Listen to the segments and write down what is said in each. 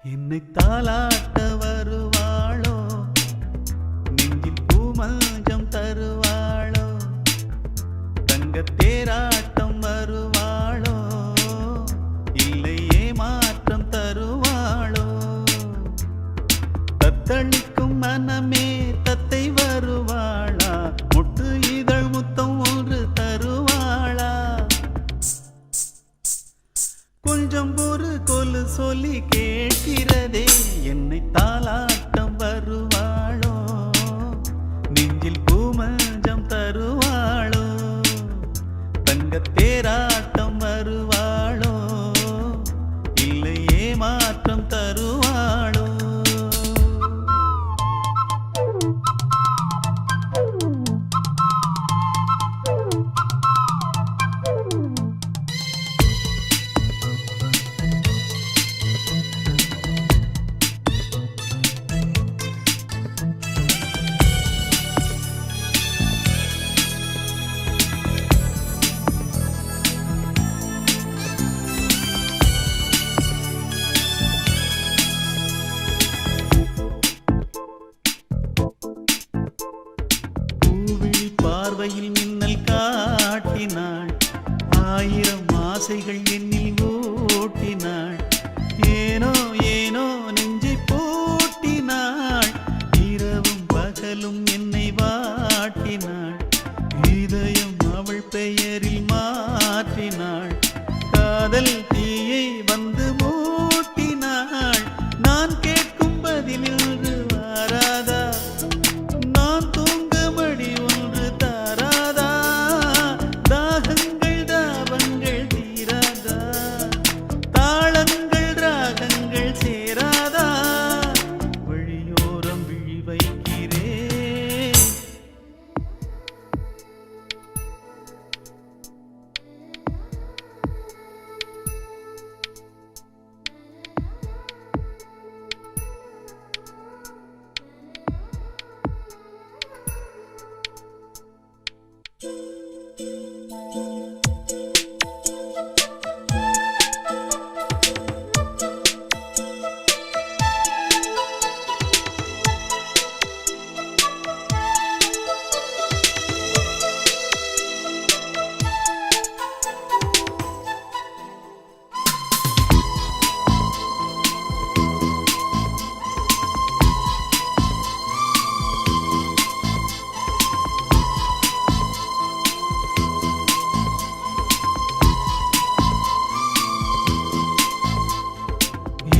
என்னை தாலாட்ட வருவாளோ, நெஞ்சில் பூமஞ்சம் தருவாளோ, தங்கத் தேராட்டம் வருவாளோ, இல்லை ஏமாற்றம் தருவாளோ, தத்தளிக்கும் மனமே தத்தை வருவாளா, முட்டு இதழ் முத்தம் ஒன்று தருவாளா, கொஞ்சம் ஒரு கொலு சொல்லி கேட்கிறதே, என்னை தாலாட்டம் வருவாளோ, நெஞ்சில் பூமஞ்சம் தருவாளோ, தங்கத் தேராட்டம் வருவாளோ, இல்லை ஏமாற்றம் தருவாளோ. பார்வையில் மின்னல் காட்டினாள், ஆயிரம் ஆசைகள் என்னில் ஓட்டினாள், ஏனோ ஏனோ நெஞ்சை பூட்டினாள், இரவும் பகலும் என்னை வாட்டினாள், இதயம் அவள் பெயரில் மாற்றினாள், காதல் தீயை வந்து மூட்டினாள், நான் கேட்கும் பதிலில் வாராதா, நான் தூங்க மடி ஒன்று தாராதா, தாகங்கள் தாபங்கள் தீராதா, தாளங்கள் ராகங்கள் சேராதா, வழியோரம் விழி வைக்கிறேன்.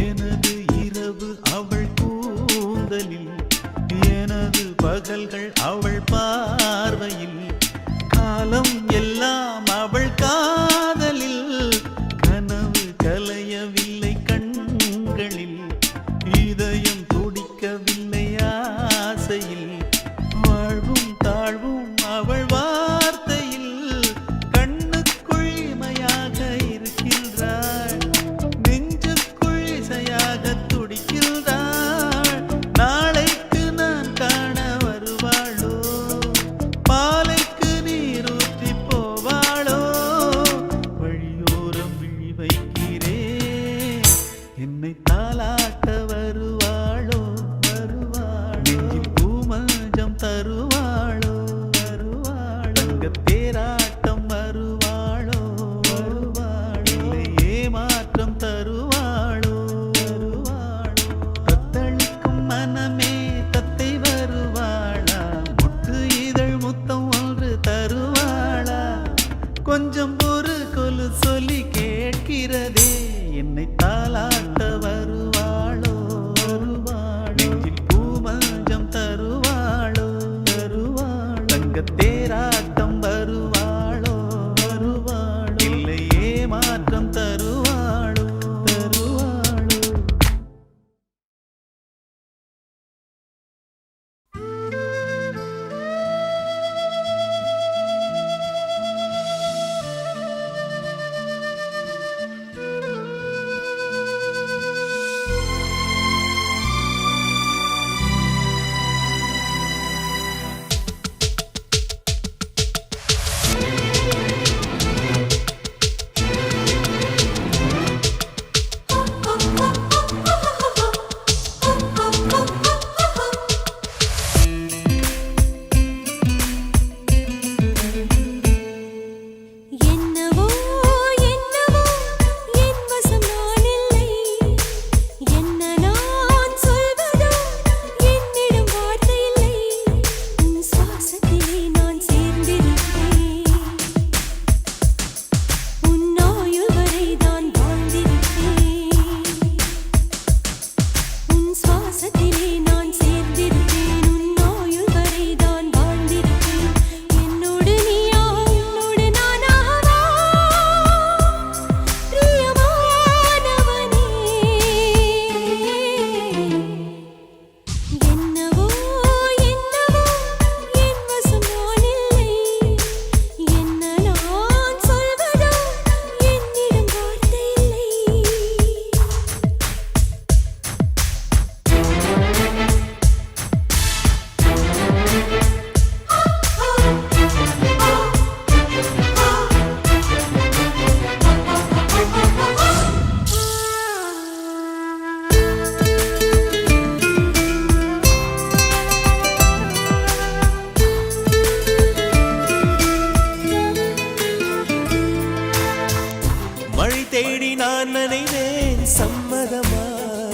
எனது இரவு அவள் கூந்தலில், எனது பகல்கள் அவள் பார்வையில், காலம் எல்லாம் அவள் காதலில், கனவு கலையவில்லை கண்களில், இதயம் துடிக்கவில்லை ஆசையில், வாழ்வும் தாழ்வும் அவள் வார்த்தையில், கண்ணுக்குள் இமையாக இருக்கின்றாள், நெஞ்சுக்குள் இசையாக துடிக்கின்றாள், நாளைக்கு நான் காண வருவாளோ, பாலைக்கு நீரூற்றி போவாளோ, வழியோரம் விழி வைக்கிறேன். என்னை தாலாட்ட வருவாளோ, நெஞ்சில் பூமஞ்சம் தருவாளோ, தங்கத் தேராட்டம் வருவாளோ, இல்லை ஏமாற்றம் தருவாளோ, தத்தளிக்கும் மனமே தத்தை வருவாளா, முட்டு இதழ் முத்தம் ஒன்று தருவாளா, கொஞ்சம் ஒரு கொலு சொல்லி கேட்கிறதே, என்னை தாலாட்ட வருவாளோ.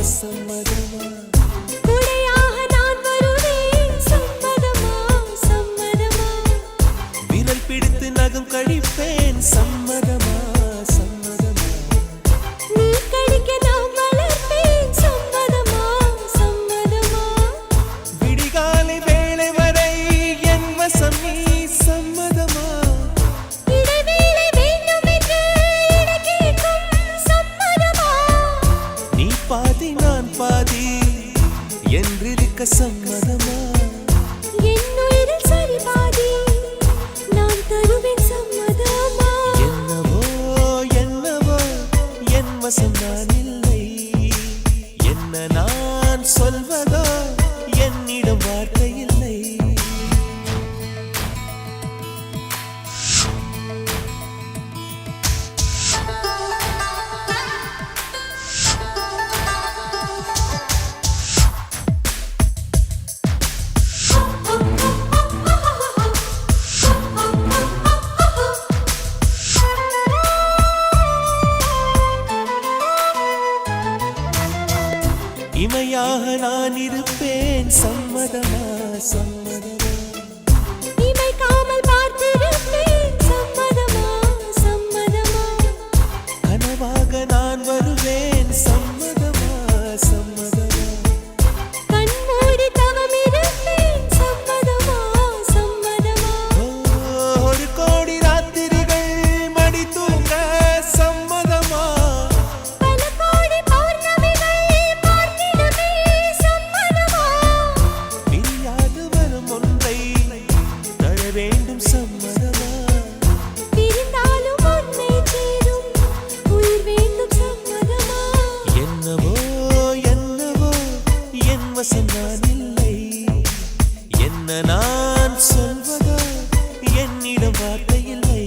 சம்மதமா கொடையாக நான் வருவேன் சம்மதமா சம்மதமா விரல் பிடித்து நகம் கழிப்பேன் சம்மதமா சம்மதமா நீ கடிக்க நான் வளர்ப்பேன் சம்மதமா சம்மதமா விடிகாலை வேளை வரை என் வசம் நீ சம்மதமா இடைவேளை வேண்டும் என்று கேட்கும் சம்மதமா நீ பாதி நான் பாதி என்றிருக்க சம்மதமா என் உயிரில் சரி பாதி நான் தருவேன் சம்மதமா என்னவோ என்னவோ என் வசம் நான் இல்லை என்ன நான் சொல்வதோ என்னிடம் வார்த்தை இல்லை இமையாக நான் இருப்பேன் சம்மதமா சம்மதமா இமைக்காமல் பார்த்திருப்பேன் சம்மதமா சம்மதமா கனவாக நான் வருவேன் சம்மதமா சம்மதமா கண்மூடி தவம் இருப்பேன் சம்மதமா சம்மதமா ஒரு கோடி ராத்திரிகள் மடி தூங்க சம்மதமா பல கோடி பௌர்ணமிகள் பார்த்திடுமே சம்மதமா பிரியாது வரும் ஒன்றை தர வேண்டும் சம்மதமா பிரிந்தாலும் உன்னை சேரும் உயிர் வேண்டும் சம்மதமா என்னவோ என்னவோ என் வசம் நான் இல்லை என்ன நான் சொல்வதோ என்னிடம் வார்த்தை இல்லை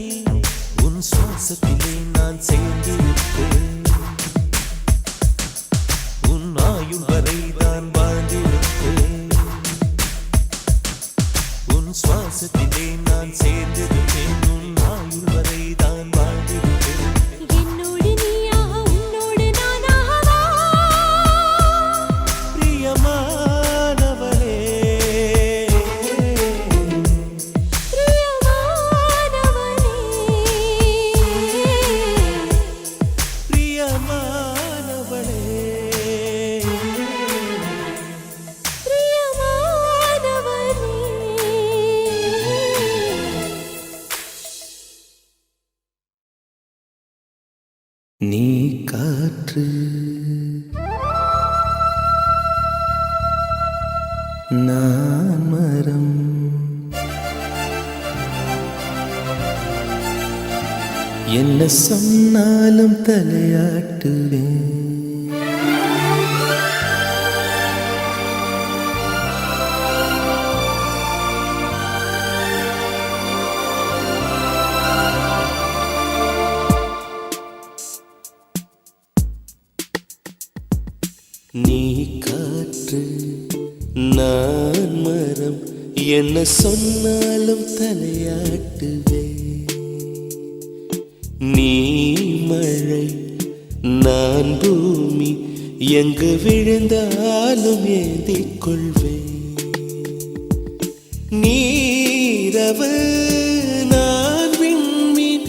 உன் சுவாசத்திலே நான் சேர்ந்திருப்பேன் உன் ஆயுள் வரை நான் வாழ்ந்திருப்பேன் உன் சுவாசத்திலே நான் சேர்ந்திருப்பேன் உன் ஆயுள் வரை தான் வாழ்ந்திருப்பேன் என்னோடு நீயாக உன்னோடு நானாகவா பிரியமானவளே பிரியமானவனே பிரியமானவளே பிரியமானவனே நீ காற்று நான் மரம் என்ன சொன்னாலும் தலையாட்டுவேன் நீ காற்று நான் மரம் என்ன சொன்னாலும் தலையாட்டுவே நீ மழை நான் பூமி எங்கு விழுந்தாலும் ஏந்திக் கொள்வேன் நீரவு நான் விண்மீன்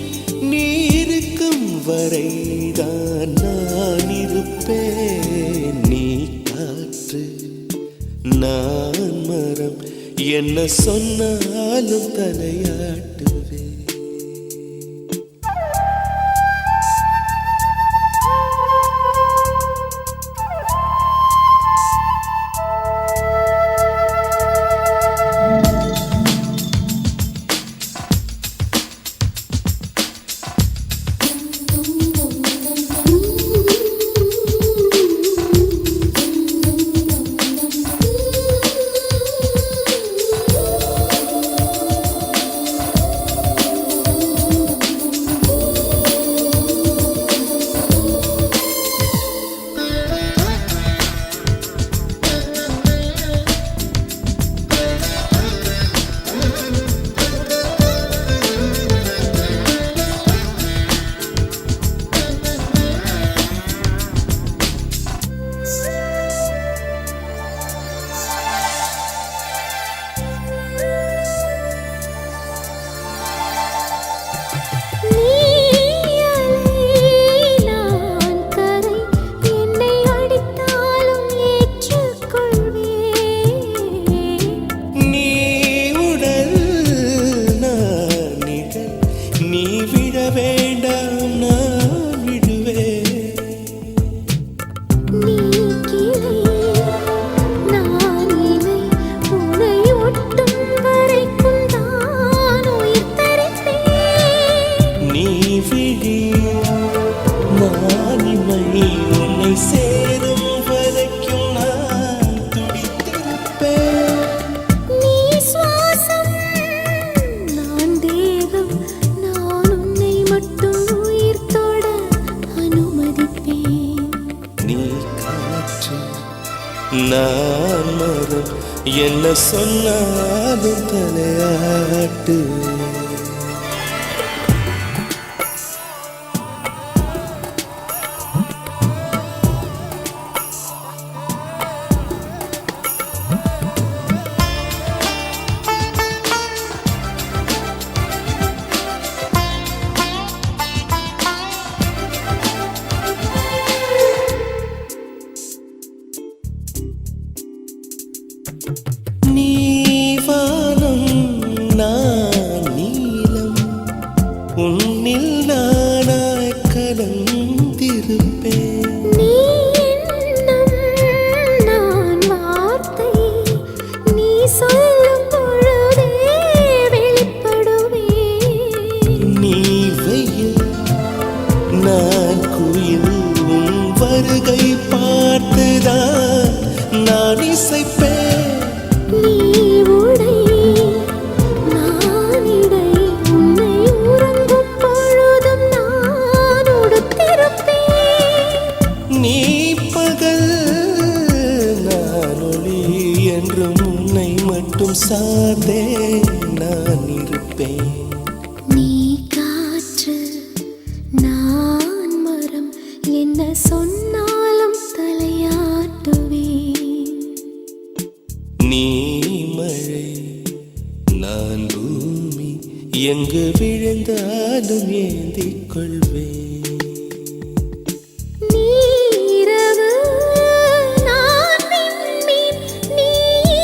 நீருக்கும் வரைதான் நான் இருப்பேன் நீ காற்று நான் மரம் என்ன சொன்னாலும் தலையாட்டுவே நான் மரம் என்ன சொன்னாலும் தலையாட்டு. நீ வானம் நான் நீலம் உன்னில் நானாய் கலந்திருப்பேன். நீ எண்ணம் நான் வார்த்தை நீ சொல்லும் பொழுதே வெளிப்படுவேன். நீ வெயில் நான் குயில் உன் வருகை பார்த்துதான் நான் இசைப்பேன். நீ உடை நான் இடை உன்னை உறங்கும் பொழுதும் நான் உடுத்திருப்பேன். நீ பகல் நான் ஒளி என்றும் உன்னை மட்டும் சார்ந்தே நான் இருப்பேன். நீ காற்று நான் மரம் என்ன சொன்னாலும் தலையாட்டுவேன். நீ மழை நான் பூமி எங்கு விழுந்தாலும் ஏந்திக் கொள்வேன். நீரவு நான் விண்மீன் நீ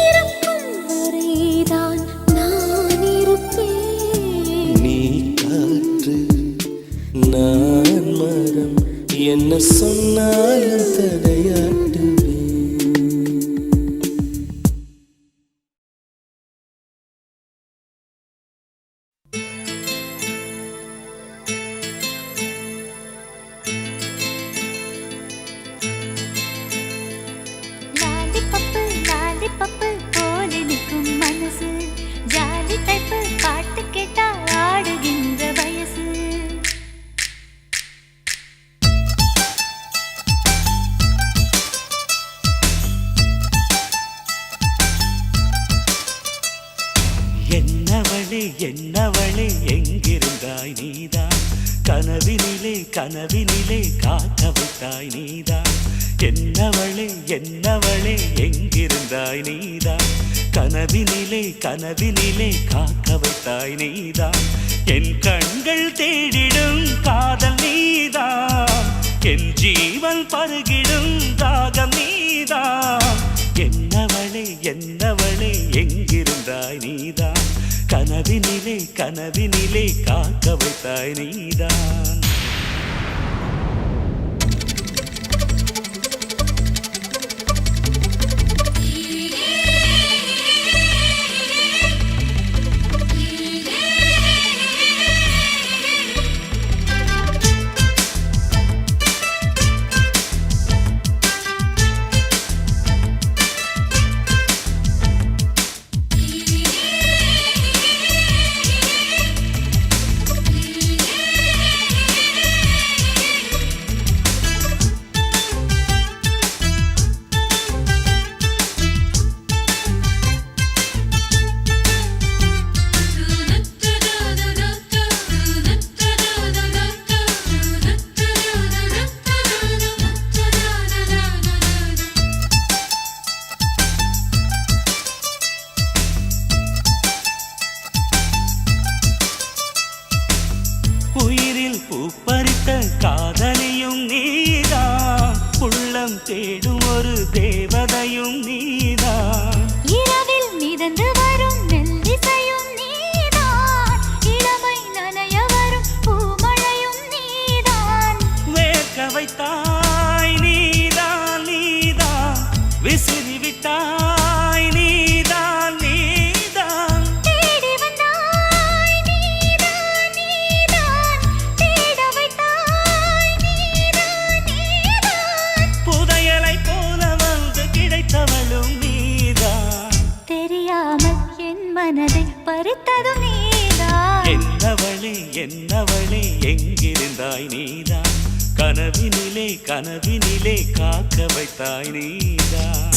இருக்கும் வரைதான் நான் இருப்பேன். நீ காற்று நான் மரம் என்ன சொன்னாலும் தடையாட்டுவேன். லாலிபப்பு போல நிற்கும் மனசு ஜாலி டைப்பு பாட்டு கேட்டா ஆடுகின்ற வயசு. என்னவளே என்னவளே எங்கிருந்தாய் நீதான், கனவினிலே கனவினிலே காக்க வைத்தாய் நீதான். என்னவளே என்னவளே எங்கிருந்தாய் நீதான், கனவினிலே கனவினிலே காக்க வைத்தாய் நீதான். என் கண்கள் தேடிடும் காதல் நீதான், என் ஜீவன் பருகிடும் தாகம் நீதான். என்னவளே என்னவளே எங்கிருந்தாய் நீதான், கனவினிலே கனவினிலே காக்க வைத்தாய் நீதான். பூப்பறித்த காதலியும் நீதான், உள்ளம் தேடும் ஒரு தேவதையும் நீதான். இரவில் மிதந்து வரும் மெல்லிசையும் நீதான், இளமை நனைய வரும் பூமழையும் நீதான். வேர்க்க வைத்தாய் நீதான் நீதான், விசிறி விட்டாய் நீதான் நீதான். தேடி வந்தாய் நீதான் நீதான், தேட வைத்தாய் நீதான் நீதான். புதையலை போல வந்து கிடைத்தவளும் நீதான், தெரியாமல் என் மனதை பறித்ததும் நீதான். என்னவளே என்னவளே எங்கிருந்தாய் நீதான், கனவினிலே கனவினிலே காக்க வைத்தாய் நீதான்.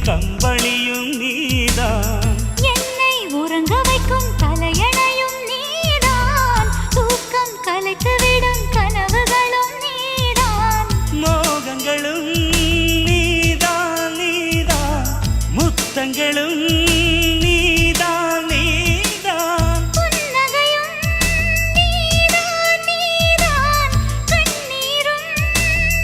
கம்பளியும் நீதான். என்னை உறங்க வைக்கும் தலையணையும் நீதான். தூக்கம் கலைத்துவிடும் கனவுகளும் நீதான். மோகங்களும் நீதான் நீதான். முத்தங்களும் நீதான் நீதான். புன்னகையும் நீதான் நீதான். கண்ணீரும்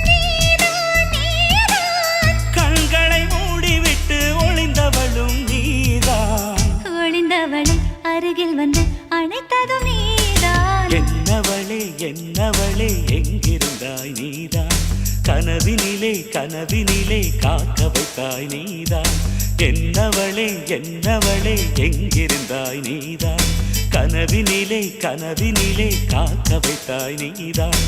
நீதான் நீதான். கண்களை மூடிவிட்டு ஒளிந்தவளும் நீதான். ஒளிந்தவளை அருகில் வந்து அணைத்ததும் நீதான். என்னவளே என்னவளே எங்கிருந்தாய் நீதான். கனவினிலே கனவினிலே காக்க வைத்தாய் நீதான். என்னவளே என்னவளே எங்கிருந்தாய் நீதான். கனவினிலே கனவினிலே காக்க வைத்தாய் நீதான்.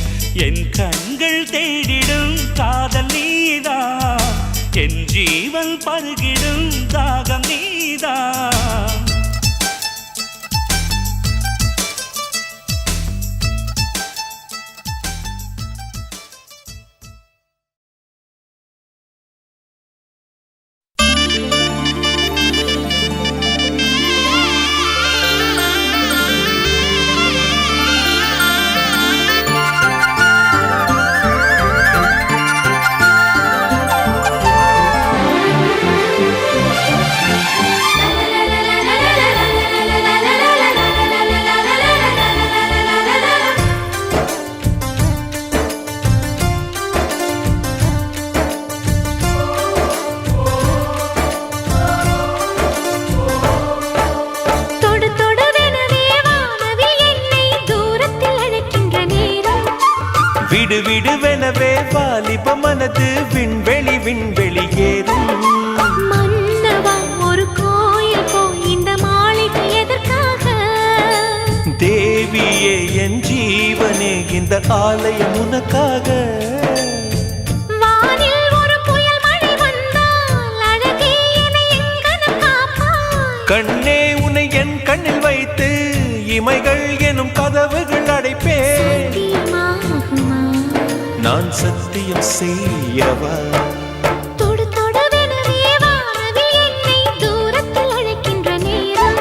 என் கண்கள் தேடிடும் காதல் நீதான். என் ஜீவன் பருகிடும் தாகம் நீதான். விடு விடுவெனவே வாலிப மனது விண்வெளி விண்வெளி ஏறும். மன்னவா ஒரு கோயில் போய் இந்த மாளிகை எதற்காக? தேவியே என் ஜீவனே இந்த ஆலயம் உனக்காக. வானில் ஒரு புயல் மழை வந்தால் அழகே என்னை எங்கனம் காப்பாய். கண்ணே உன்னை என் கண்ணில் வைத்து இமைகள் எனும் கதவுகள் அடைப்பேன். சத்தியமாகுமா? நான் சத்தியம் செய்யவா? தொடு தொடுவெனவே வானவில் என்னை தூரத்தில் அழைக்கின்ற நேரம்.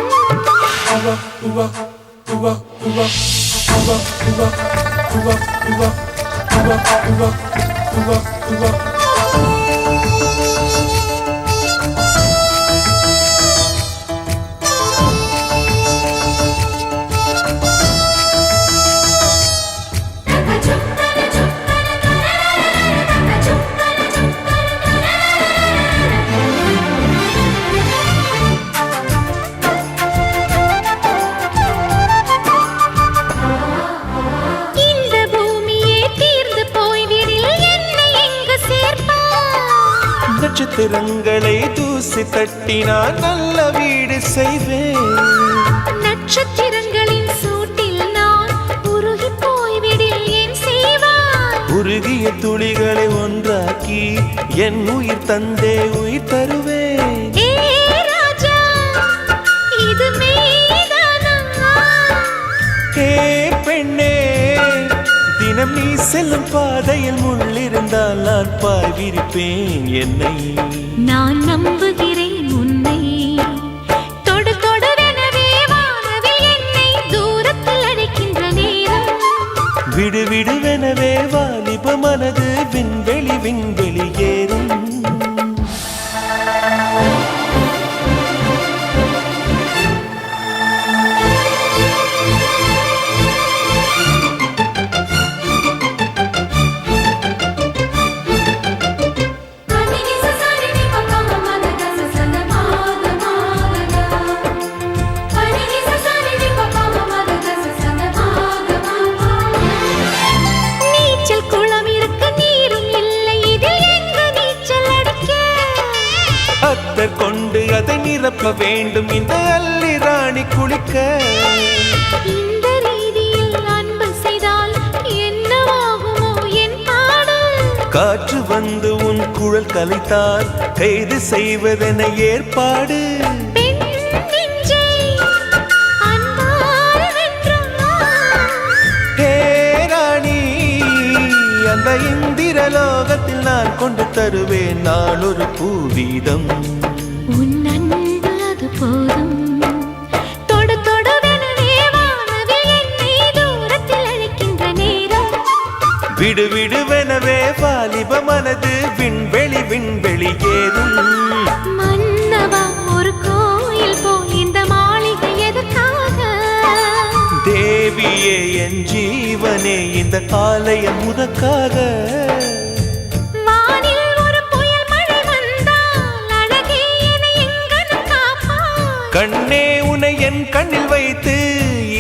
இந்த பூமியே தீர்ந்து போய்விடில் என்னை எங்கு சேர்ப்பாய்? நட்சத்திரங்களை தூசி தட்டினால் நல்ல வீடு செய்வேன். நட்சத்திரங்களின் சூட்டில் நான் உருகி போய்விடில் என் செய்வாய்? உருகிய துளிகளை ஒன்றாக்கி என் உயிர் தந்தே உயிர் தருவேன். ஏ ராஜா, இது மெய்தானா? ஏ பெண்ணே, தினம் நீ செல்லும் பாதையில் முள்ளிருந்தால் நான் பாய் விரிப்பேன் என்னை. நான் நம்புகிறேன் உன்னை. தொடு தொடுவெனவே வானவில் என்னை தூரத்தில் அழைக்கின்ற நேரம். விடு விடுவெனவே வாலிப மனது விண்வெளி விண்வெளி ஏறும். நீச்சல் குளம் இருக்க நீரும் இல்லை, இதில் எங்கு நீச்சல் அடிக்க? அத்தர் கொண்டு அதை நிரப்ப வேண்டும் இந்த அல்லி ராணி குளிக்க. இந்த ரீதியில் அன்பு செய்தால் என்னவாகுமோ என் பாடு? காற்று வந்து உன் குழல் கலைத்தால் கைது செய்வதென ஏற்பாடு. பெண் நெஞ்சை அன்பால் வென்றாய். ஹே ராணி, அந்த இந்திரலோகத்தில் நான் கொண்டு தருவேன் நாளொரு பூவீதம். உன் அன்பு அது போதும். தொடு தொடுவெனவே வானவில் என்னை தூரத்தில் அழைக்கின்ற நேரம். விடு விடுவெனவே வாலிப மனது விண்வெளி விண்வெளி ஏறும். மன்னவா ஒரு கோயில் போய் இந்த மாளிகை எதற்காக? தேவியே என் ஜீவனே இந்த ஆலயம் உனக்காக. வானில் ஒரு புயல் மழை வந்தால் அழகே என்னை எங்கனம் காப்பாய். கண்ணே உனை என் கண்ணில் வைத்து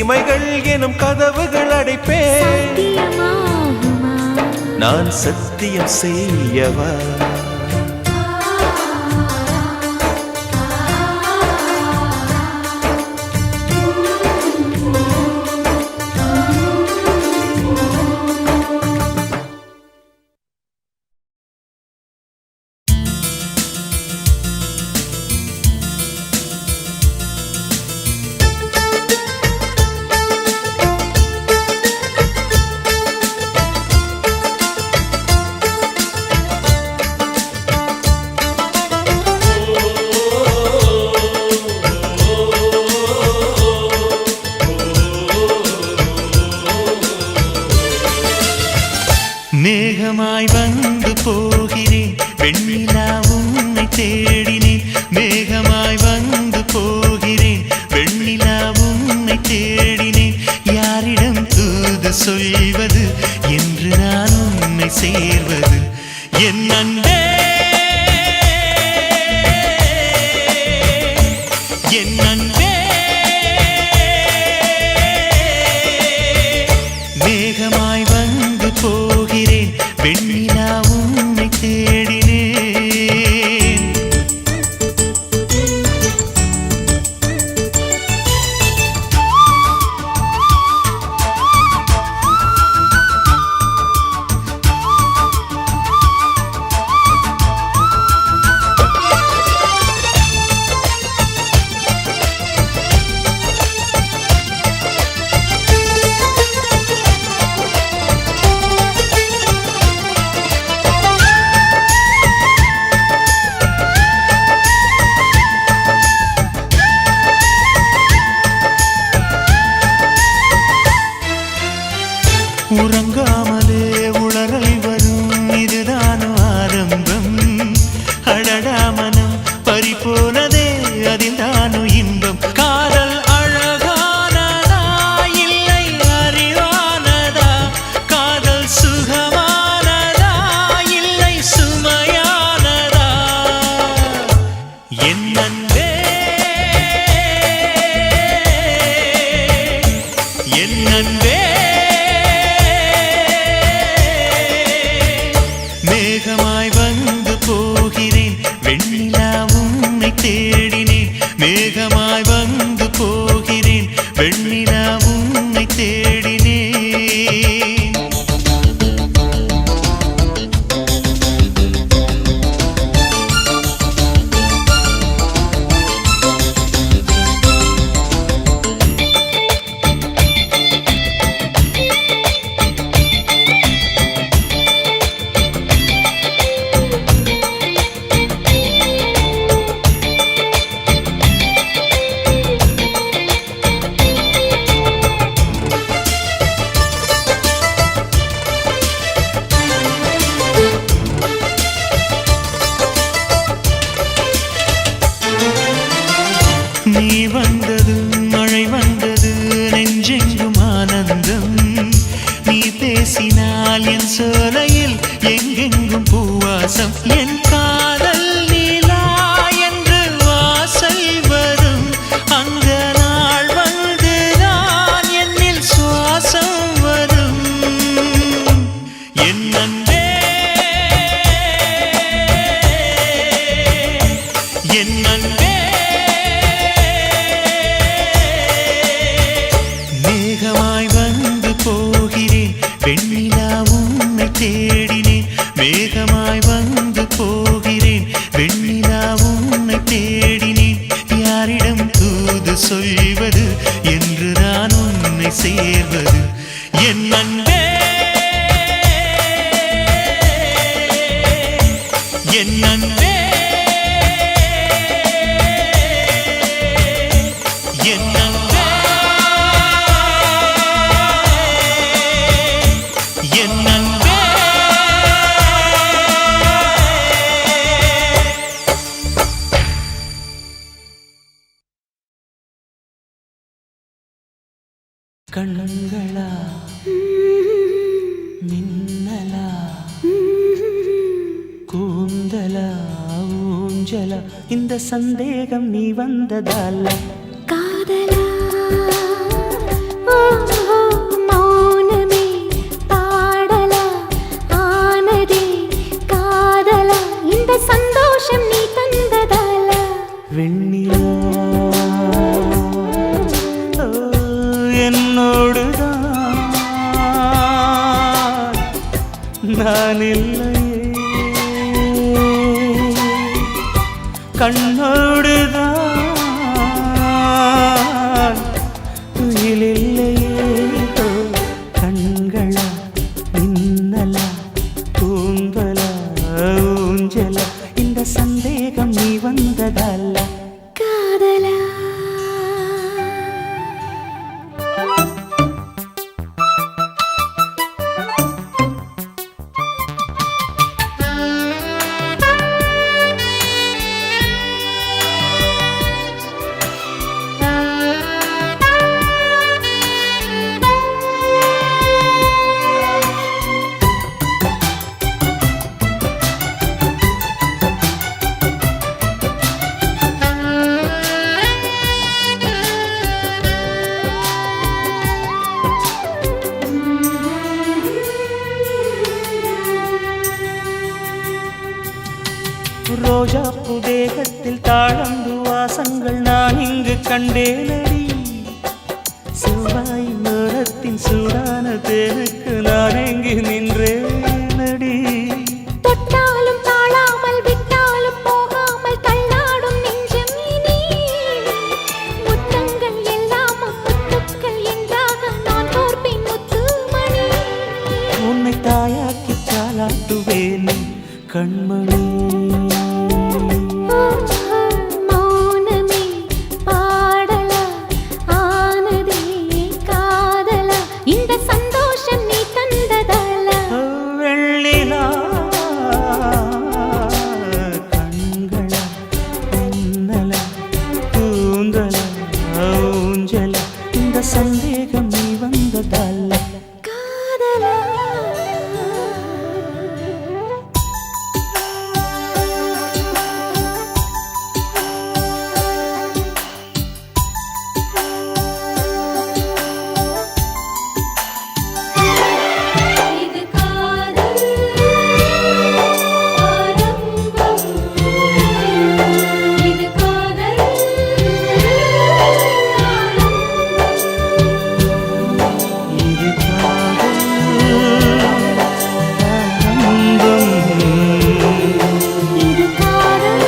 இமைகள் எனும் கதவுகள் அடைப்பேன். சத்தியமாகுமா? நான் சத்தியம் செய்யவா? மேகமாய் வந்து போகிறேன் வெண்ணிலா உன்னை தேடினேன். மேகமாய் வந்து போகிறேன் வெண்ணிலா உன்னை தேடினேன். யாரிடம் தூது சொல்வது என்று நான் உன்னை சேர்வது? என் அன்பே என் அன்பே மேகமாய் வந்து போகிறேன் வெண்ணிலா உன்னை தேடினேன். உறங்காமலே உளறல் வரும் இதுதான் ஆரம்பம். அடடா மனம் பறிபோனதே அதில் தானோ இன்பம். காதல் அழகானதா இல்லை அறிவானதா? காதல் சுகமானதா இல்லை சுமையானதா? என் அன்பே என் அன்பே மேகமாய் வந்து போகிறேன் வெண்ணிலா உன்னை தேடினேன். மேகமாய் வந்து போகிறேன் வெண்ணிலா உன்னை தேடினேன். நீ வந்தது மழை வந்தது நெஞ்செங்கும் ஆனந்தம். நீ பேசினால் என் சோலையில் எங்கெங்கும் பூவாசம். என் காதல் நீலா என்று வாசல் வரும். அந்த நாள் வந்துதான் என்னில் சுவாசம் வரும். என் அன்பே என் அன்பே மேகமாய் வந்து போகிறேன் வெண்ணிலா உன்னை தேடினேன். மேகமாய் வந்து போகிறேன் வெண்ணிலா உன்னை தேடினேன். யாரிடம் தூது சொல்வது என்று நான் உன்னை சேர்வது? என் அன்பே என் அன்பே கண்களா மின்னலா கூந்தலா ஊஞ்சலா இந்த சந்தேகம் நீ வந்ததால காதலா ஓ மௌனமே பாடலா ஆனதே காதலா இந்த சந்தோஷம் நீ தந்ததால வெண்ணிலா என்னோடுதான் நான் இல்லையே கண்ணோடுதான் துயிலில்லையே கண்களா மின்னலா கூந்தலா ஊஞ்சலா இந்த சந்தேகம் நீ வந்ததல்ல காதலா ரோஜா புதேகத்தில் தாழந்து வாசங்கள் நான் இங்கு கண்டேனடி செவ்வாய் நேரத்தின் சூடான தேனுக்கு நான் எங்கு நின்றேனடி தொட்டாலும் தாழாமல் விட்டாலும் போகாமல் தள்ளாடும் நெஞ்சம் இனி முத்தங்கள் எல்லாம் முத்துக்கள் என்றாக நான் தோற்பின் முத்துமணி உன்னை தாயாக்கி தாளாட்டுவேன் கண்மணி மௌனமே பாடலா ஆனதே காதலா இந்த சந்தோஷம் நீ தந்ததால வெள்ளிலா கண்களா மின்னலா கூந்தலா ஊஞ்சலா இந்த சந்தேகம் நீ வந்ததல்ல காதலா இது காதல் ஆரம்பம் இது காதல் இது காதல் ஆரம்பம் இது காதல்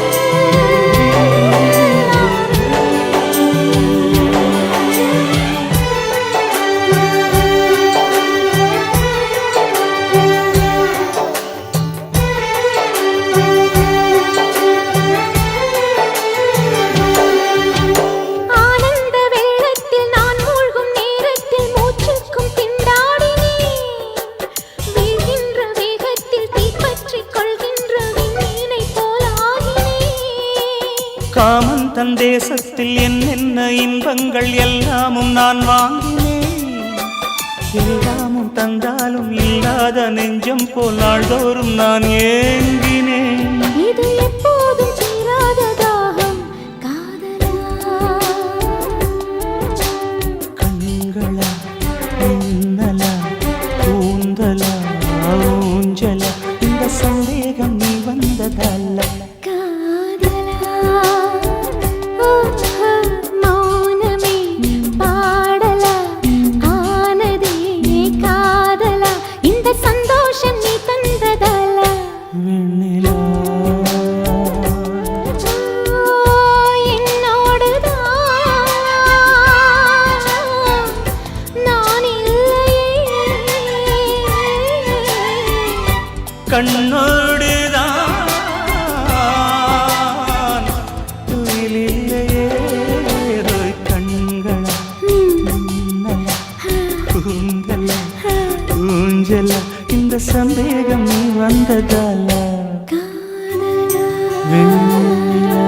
ஆனந்த வெள்ளத்தில் நான் மூழ்கும் நேரத்தில் மூச்சுக்கும் திண்டாடினேன் வீழ்கின்ற வேகத்தில் தீப்பற்றிக் கொள்கின்ற விண்மீனை போலாகினேன் காமன் தன் தேசத்தில் என்னென்ன இன்பங்கள் எல்லாமும் நான் வாங்கினேன் எல்லாமும் தந்தாலும் இல்லாத நெஞ்சம் போல் நாள்தோறும் நான் ஏங்கினேன் இது எப்போதும் தீராத தாகம் காதலா கண்களா மின்னலா கூந்தலா ஊஞ்சலா இந்த சந்தேகம் நீ வந்ததல்ல காதலா ஓ மௌனமே பாடலா ஆனதே காதலா இந்த சந்தோஷம் நீ தந்ததால வெண்ணிலா என்னோடுதான் நான் இல்லையே கண்ணோடுதான் துயிலில்லையே கண்களா மின்னலா கூந்தலா ஊஞ்சலா இந்த சந்தேகம் நீ வந்ததால காதலா வெண்ணிலா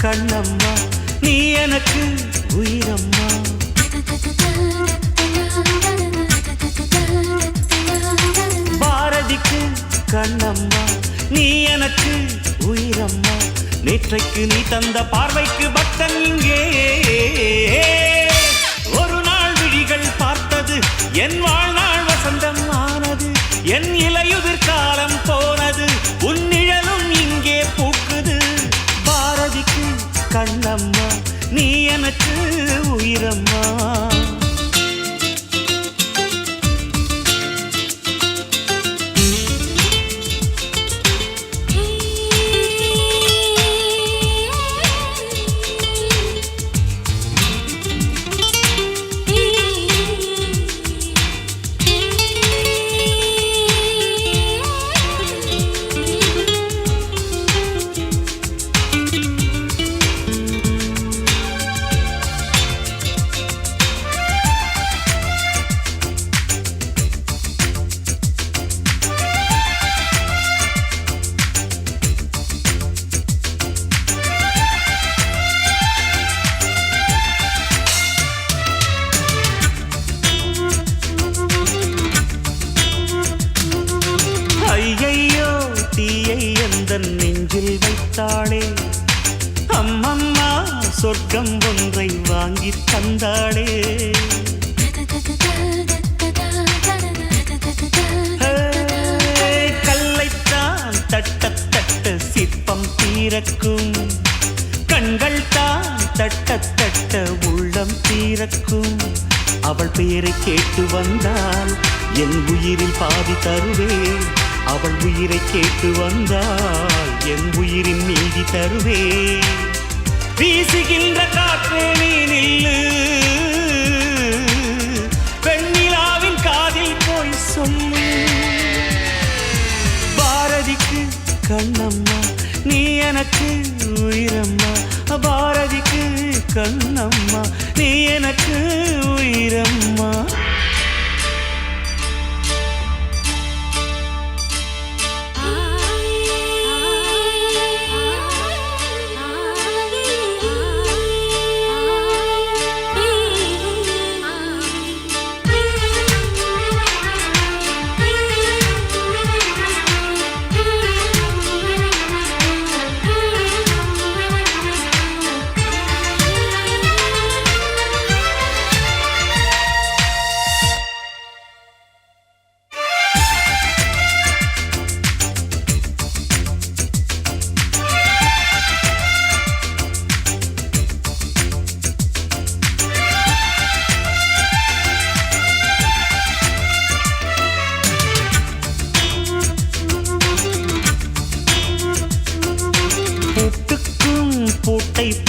கண்ணம்மா நீ எனக்கு உயிரம்மா. பாரதிக்கு கண்ணம்மா நீ எனக்கு உயிரம்மா. நேற்றைக்கு நீ தந்த பார்வைக்கு பக்தன் இங்கே. ஒரு நாள் விழிகள் பார்த்தது என் வாழ்நாள் வசந்தம் ஆனது. என் இலையுதிர் காலம் போனது உன் நிழலும் இங்கே பூக்குது. பாரதிக்கு கண்ணம்மா நீ எனக்கு உயிரம்மா. நெஞ்சில் வைத்தாளே அம்மம்மா சொர்க்கம் ஒன்றை வாங்கி தந்தாளே. கல்லைத்தான் தட்ட தட்ட சிற்பம் தீரக்கும். கண்கள் தான் தட்ட தட்ட உள்ளம் தீரக்கும். அவள் பெயரை கேட்டு வந்தால் என் உயிரில் பாதி தருவேன். அவள் உயிரை கேட்டு வந்தால் என் உயிரின் மீதி தருவே. வீசுகின்ற காற்றே நீ நில்லு, வெண்ணிலாவின் காதில் போய் சொல்லு. பாரதிக்கு கண்ணம்மா நீ எனக்கு உயிரம்மா. பாரதிக்கு கண்ணம்மா நீ எனக்கு உயிரம்மா.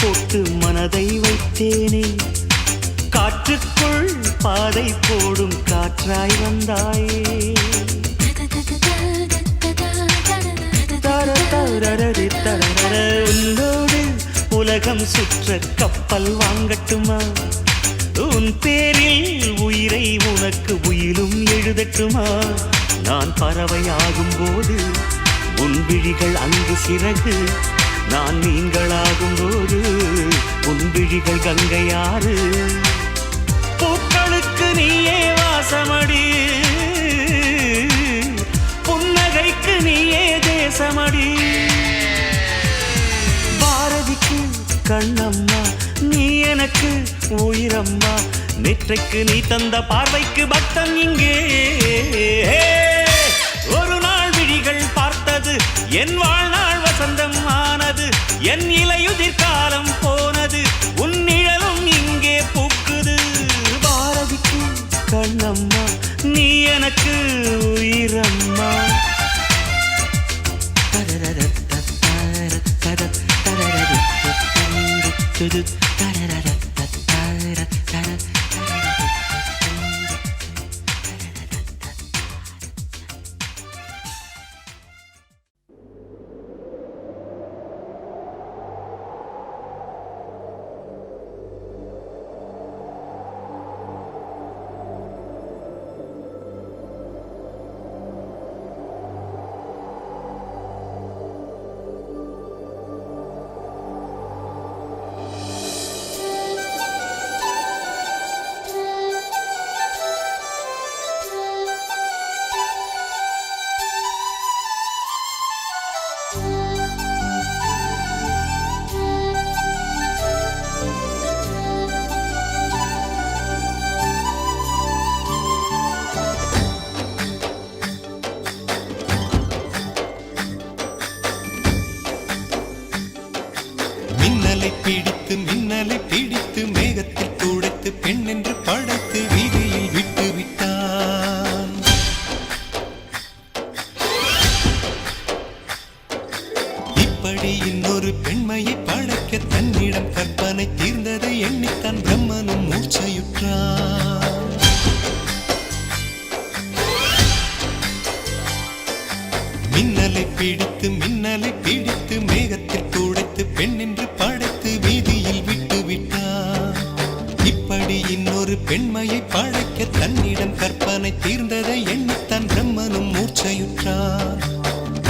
போட்டு மனதை வைத்தேனே. காற்றுக்குள் பாதை போடும் காற்றாய் வந்தாயே. உன்னோடு உலகம் சுற்ற கப்பல் வாங்கட்டுமா? உன் பேரில் உயிரை உனக்கு உயிலும் எழுதட்டுமா? நான் பறவையாகும் போது உன் விழிகள் அங்கு சிறகு. நான் நீங்களாகும் போது உன் விழிகள் கங்கையாறு. பூக்களுக்கு நீயே வாசமடி, புன்னகைக்கு நீயே தேசமடி. பாரதிக்கு கண்ணம்மா நீ எனக்கு உயிரம்மா. நேற்றைக்கு நீ தந்த பார்வைக்கு பக்தன் இங்கே. ஒரு நாள் விழிகள் பார்த்தது என் வாழ்நாள் வசந்தம் ஆனது. என் இலையுதிர் காலம் போனது உன் நிழலும் இங்கே பூக்குது. பாரதிக்கு கண்ணம்மா நீ எனக்கு உயிரம்மா. பிடித்து மின்னலை பிடித்து மேகத்தில் துடைத்து பெண் என்று படைத்து வீதியில் விட்டு விட்டார். இப்படி இன்னொரு பெண்மையை படைக்க தன்னிடம் கற்பனை தீர்ந்ததை எண்ணித்தான் பிரம்மனும் மூர்ச்சையுற்றார்.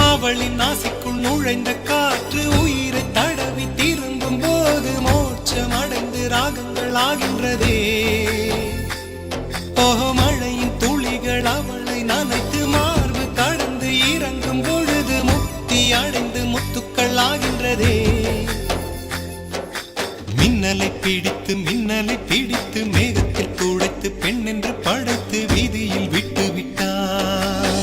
அவளின் நாசிக்குள் நுழைந்த காற்று உயிரை தடவி திரும்பும் போது மோட்சம் அடைந்து ராகங்கள் ஆகின்றதே. ஓஹோ, மழையின் துளிகள் அவளை நனைத்து மார்பு கடந்து இறங்கும் பொழுது முக்தி அடைந்து முத்துக்கள் ஆகின்றதே. மின்னலை பிடித்து மேகத்தில் துடைத்து பெண் என்று படைத்து வீதியில் விட்டு விட்டார்.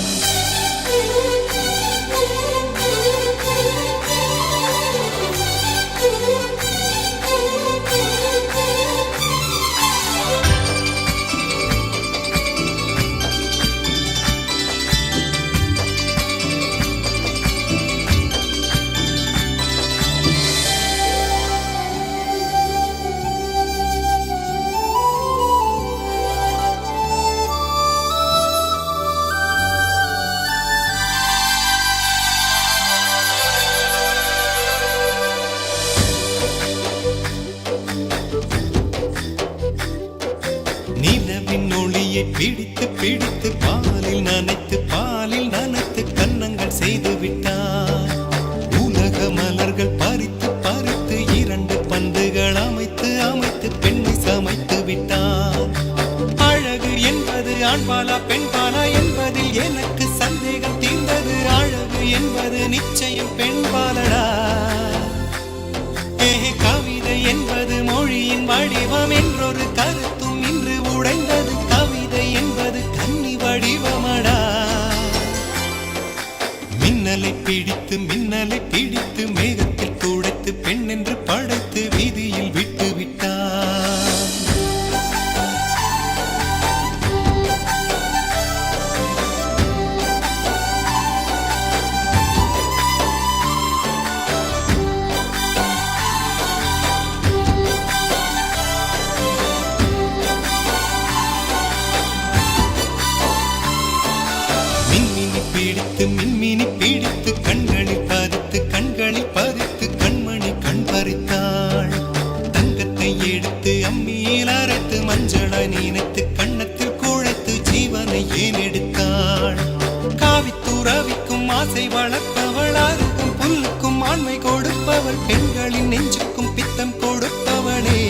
நிலவின் ஒளியை பிடித்து பிடித்து பாலில் நனைத்து கன்னங்கள் செய்து விட்டார். உலக மலர்கள் பறித்து பறித்து 2 பந்துகள் அமைத்து அமைத்து பெண்ணை சமைத்து விட்டார். அழகு என்பது ஆண்பாலா பெண்பாலா என்பதில் எனக்கு சந்தேகம் தீர்ந்தது. அழகு என்பது நிச்சயம் பெண்பாலடா. கவிதை என்பது மொழியின் வடிவம் என்றொரு கருத்தும் இன்று உடைந்தது. கவிதை என்பது கன்னி வடிவமடா. மின்னலை பிடித்து மேகத்தில் துடைத்து பெண் என்று படைத்து வீதியில் விட்டு விட்டார். மின்மினி பிடித்து கண்களில் பதித்து கண்மணி கண் பறித்தாள். தங்கத்தை எடுத்து அம்மியில் அரைத்து மஞ்சளாய் நினைத்து கண்ணத்தில் குழைத்து ஜீவனை ஏன் எடுத்தாள். காவித்துறவிக்கும் ஆசை வளர்ப்பவள், அருகும் புல்லுக்கும் ஆண்மை கொடுப்பவள், பெண்களின் நெஞ்சுக்கும் பித்தம் கொடுப்பவளே.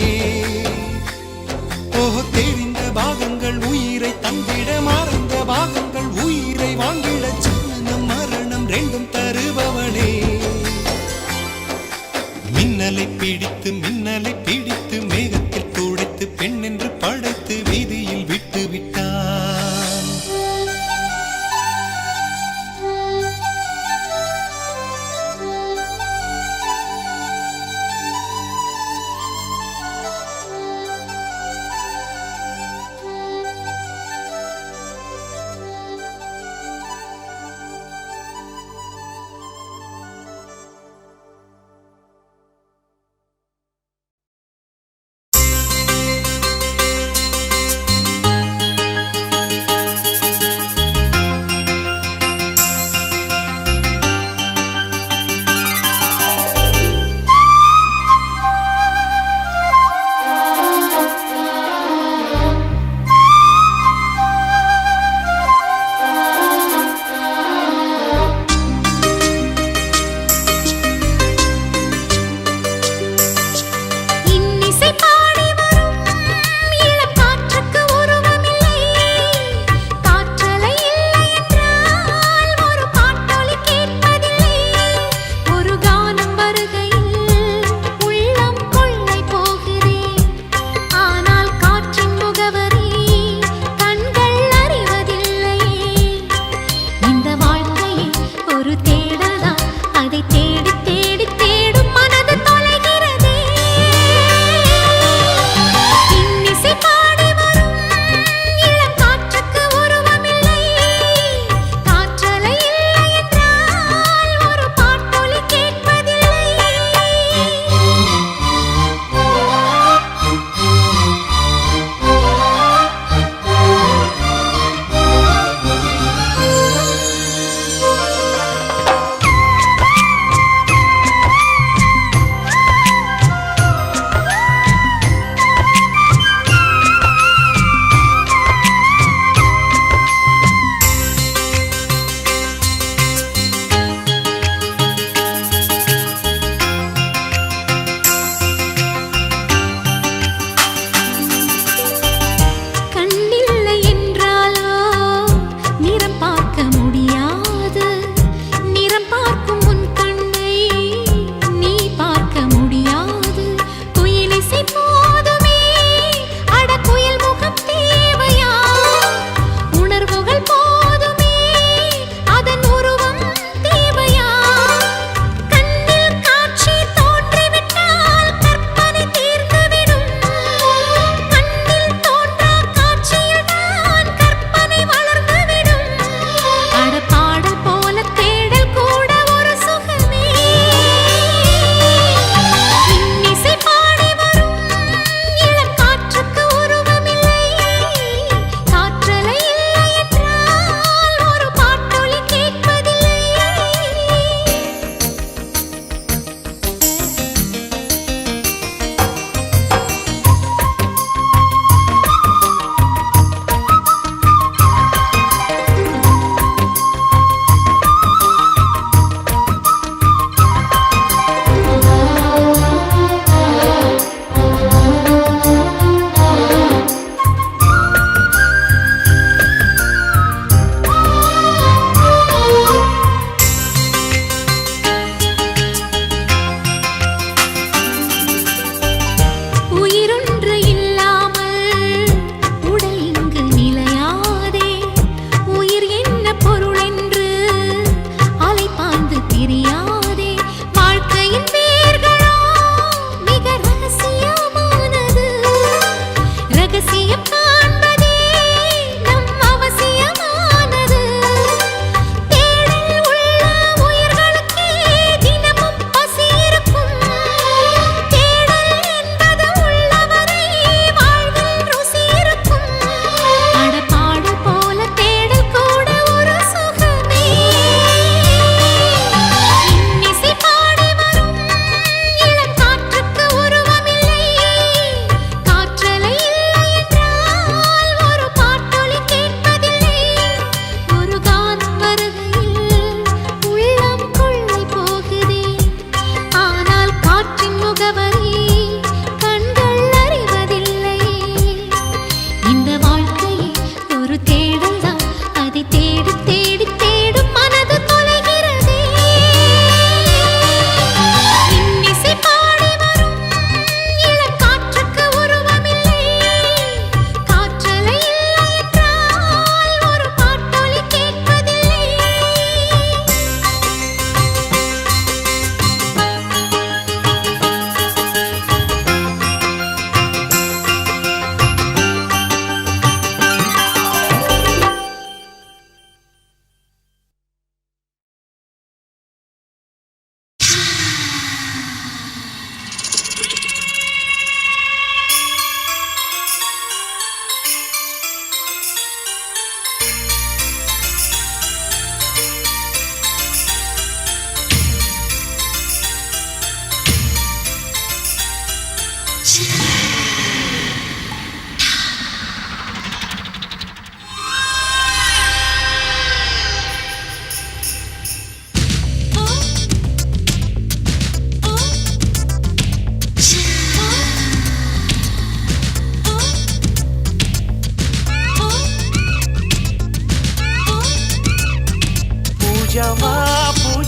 ஓஹோ, தெரிந்த பாகங்கள் உயிரை தந்திட மறந்த பாகங்கள் உயிரை வாங்கிட மரணம் 2 தருபவளே. மின்னலை பிடித்து மேகத்தில் துடைத்து பெண் என்று படைத்து வீதியில் விட்டு விட்டார்.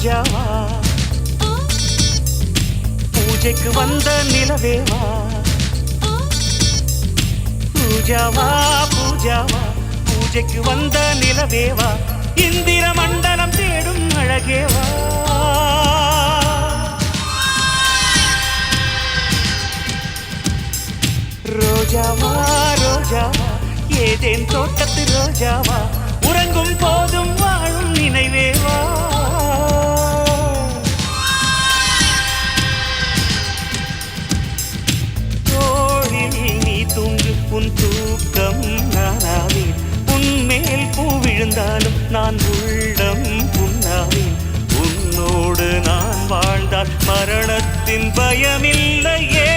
ரோஜாவா பூஜைக்கு வந்த நிலவேவா பூஜாவா பூஜாவா பூஜைக்கு வந்த நிலவேவா இந்திர மண்டலம் தேடும் அழகேவா ரோஜாவா ரோஜாவா ஏதேன் தோட்டத்து ரோஜாவா உறங்கும் போதும் வாழும் நினைவேவா தோழில் நீ தூங்கு உன் தூக்கம் நானாவேன் உன்மேல் பூ விழுந்தாலும் நான் உள்ளம் புண்ணாவேன் உன்னோடு நான் வாழ்ந்தால் மரணத்தின் பயமில்லையே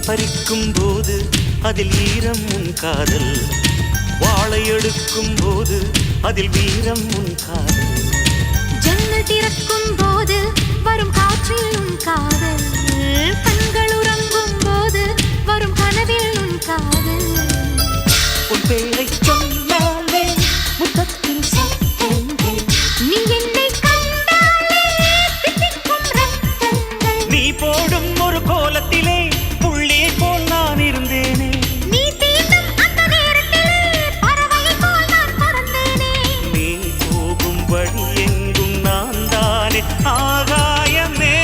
பறிக்கும் போது அதில் ஈரம் உன் காதல் வாழை எடுக்கும் போது அதில் வீரம் உன் காதல் ஜன்னல் திறக்கும் போது வரும் காற்றில் உன் காதல் கண்கள் உறங்கும் போது வரும் கனவில் உன் காதல் உன் பேரை சொன்னாலே முத்தத்தில் சத்தங்கள் நீ என்னை கண்டாலே தித்திக்கும் ரத்தங்கள் நீ போடும் ஒரு கோலத்திலே போல் நான் இருந்தேனே நீ தீண்டும் அந்த நேரத்திலே பறவை போல் நான் பறந்தேனே நீ போகும் வழி எங்கும் நான் தானே ஆகாயமே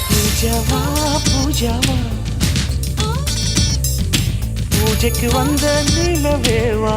பூஜாவா பூஜாவா பூஜைக்கு வந்த நிலவேவா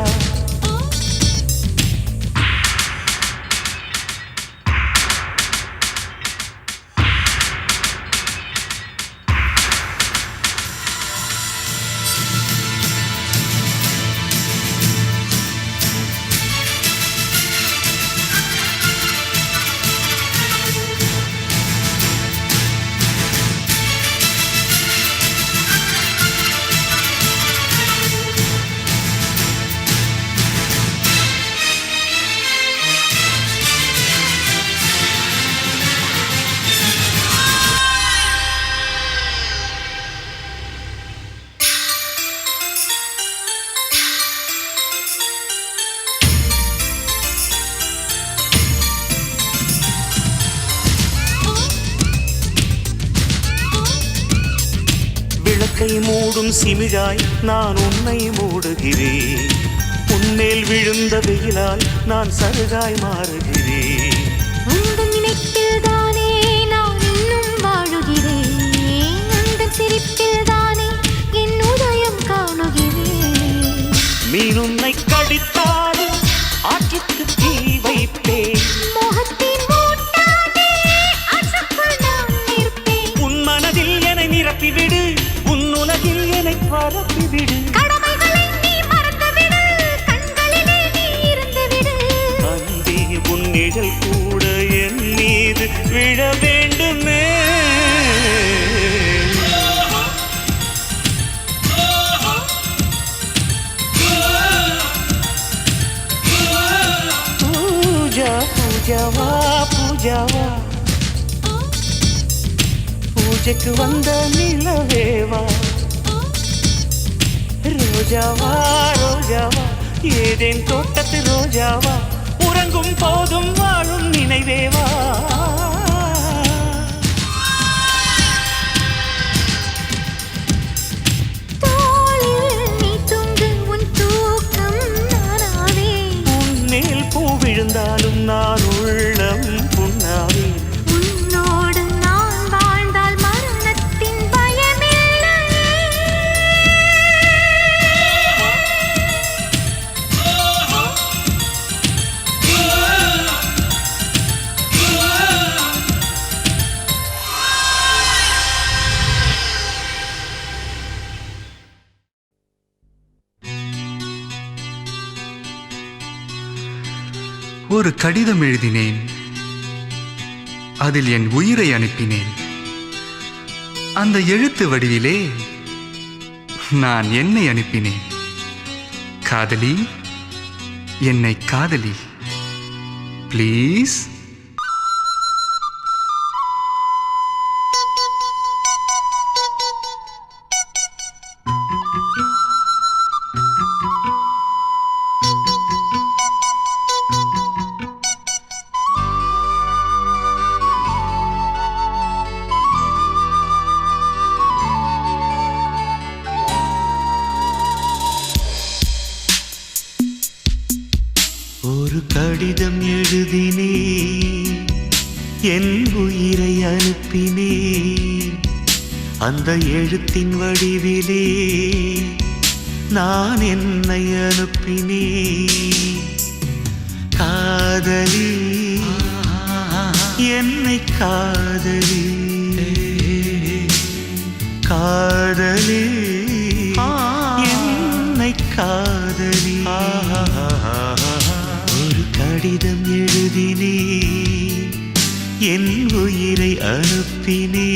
விளக்கை மூடும் சிமிழாய் நான் உன்னை மூடுகிறேன் உன்மேல் விழுந்த வெயிலால் நான் சருகாய் மாறுகிறேன் உந்தன் நினைப்பில் தானே நான் இன்னும் வாழுகிறேன் உந்தன் சிரிப்பில் தானே என் உதயம் காணுகிறேன் மீன் உன்னை கடித்தாலும் ஆற்றுக்கு தீ வைப்பேன் மோகத்தின் மூட்டானே ஆற்றுக்குள் நான் நிற்பேன் உன் மனதில் என்னை நிரப்பிவிடு உன் உலகில் என்னை பரப்பிவிடு கடமைகளை நீ மறந்துவிடு கண்களிலே நீ இருந்துவிடு அன்பே உன் நிழல் கூட என் மீது விழ வேண்டுமே பூஜா பூஜாவா பூஜாவா பூஜைக்கு வந்த நிலவேவா ரோஜாவா ரோஜாவா ஏதேன் தோட்டத்து ரோஜாவா உறங்கும் போதும் வாழும் நினைவேவா தோளில் நீ தூங்கு உன் தூக்கம் இருந்தாலும் நான் உள்ளம் புண்ணாவேன். உன்னோடு நான் வாழ்ந்தால் மரணத்தின் பயமில்லை. ஒரு கடிதம் எழுதினேன், அதில் என் உயிரை அனுப்பினேன். அந்த எழுத்து வடிவிலே நான் என்னை அனுப்பினேன். காதலி, என்னை காதலி, ப்ளீஸ். ஒரு கடிதம் எழுதினே, என் உயிரை அனுப்பினே. அந்த எழுத்தின் வடிவிலே நான் என்னை அனுப்பினே. காதலி, என்னை காதலி, காதலி, என்னை காதலி. ஒரு கடிதம் எழுதினே, என் உயிரை அனுப்பினே.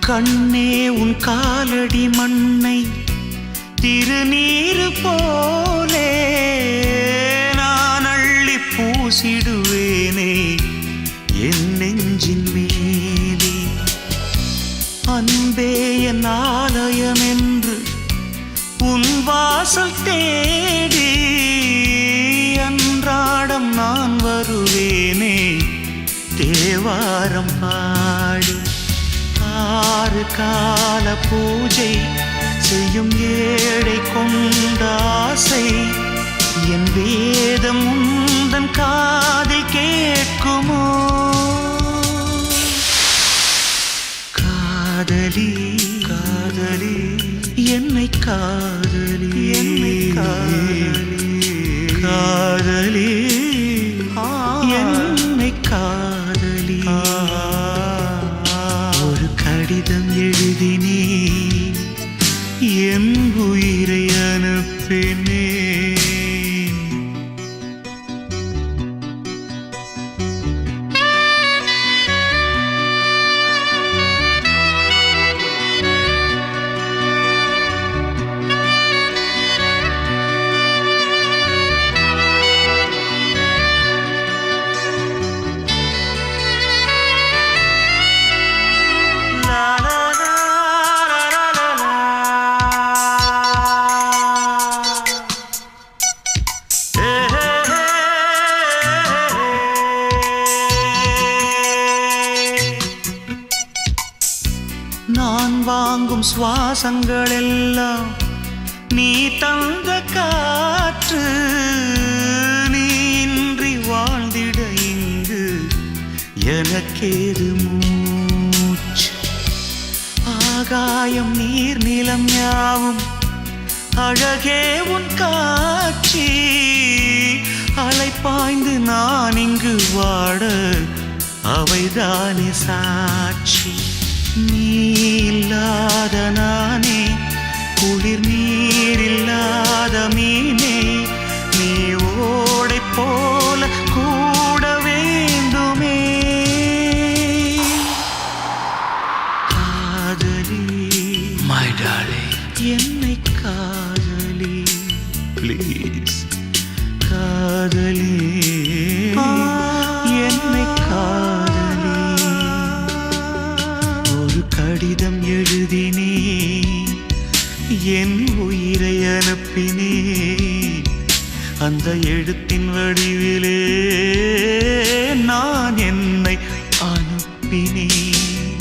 கண்ணே, உன் காலடி மண்ணை திருநீரு போலே நான் அள்ளி பூசிடுவேனே என் நெஞ்சின் மேலே. அன்பே என் ஆலயம் என்று உன் வாசல் தேடி அன்றாடம் நான் வருவேனே தேவாரம் பாடி. ஆறு கால பூஜை செய்யும் ஏழை கொண்ட ஆசை என் வேதம் உந்தன் காதில் கேட்குமோ? காதலி, காதலி, என்னை காதலி, என்னை காதலி, காதலி, என்னை காதலி. கடிதம் எழுதினே, என் உயிரை அனுப்பினே. நான் வாங்கும் சுவாசங்கள் எல்லாம் நீ தந்த காற்று. நீ இன்றி வாழ்ந்திட இங்கு எனக்கேது மூச்சு. ஆகாயம் நீர் நிலம் யாவும் அழகே உன் காட்சி. அலை பாய்ந்து நான் இங்கு வாட அவைதானே சாட்சி. நீ இல்லாத நானே குளிர் நீர் இல்லாத மீனே. நீ ஓடை போல கூட வேண்டுமே. காதலி, My darling, என்னை காதலி, ப்ளீஸ். காதலி, என்னை உயிரை அனுப்பினே அந்த எழுத்தின் வடிவிலே நான் என்னை அனுப்பினேன்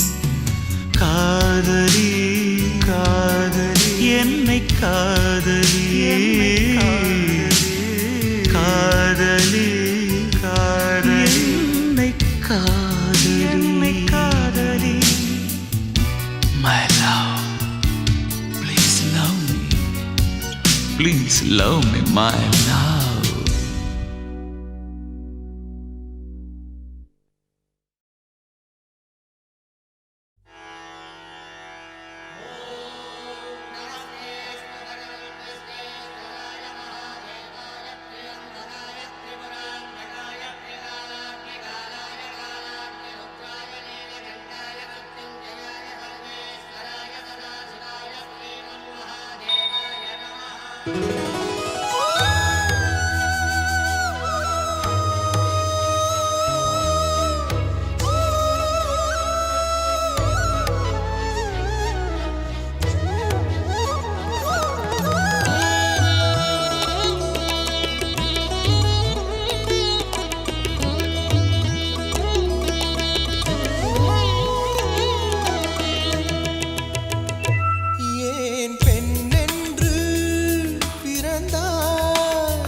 காதலி காதலி என்னை காதலி காதலி காதலி என்னை காதலி என்னை காதலி My love, please love me. Please love me, my love. ஏன் பெண்ணென்று பிறந்தாய்?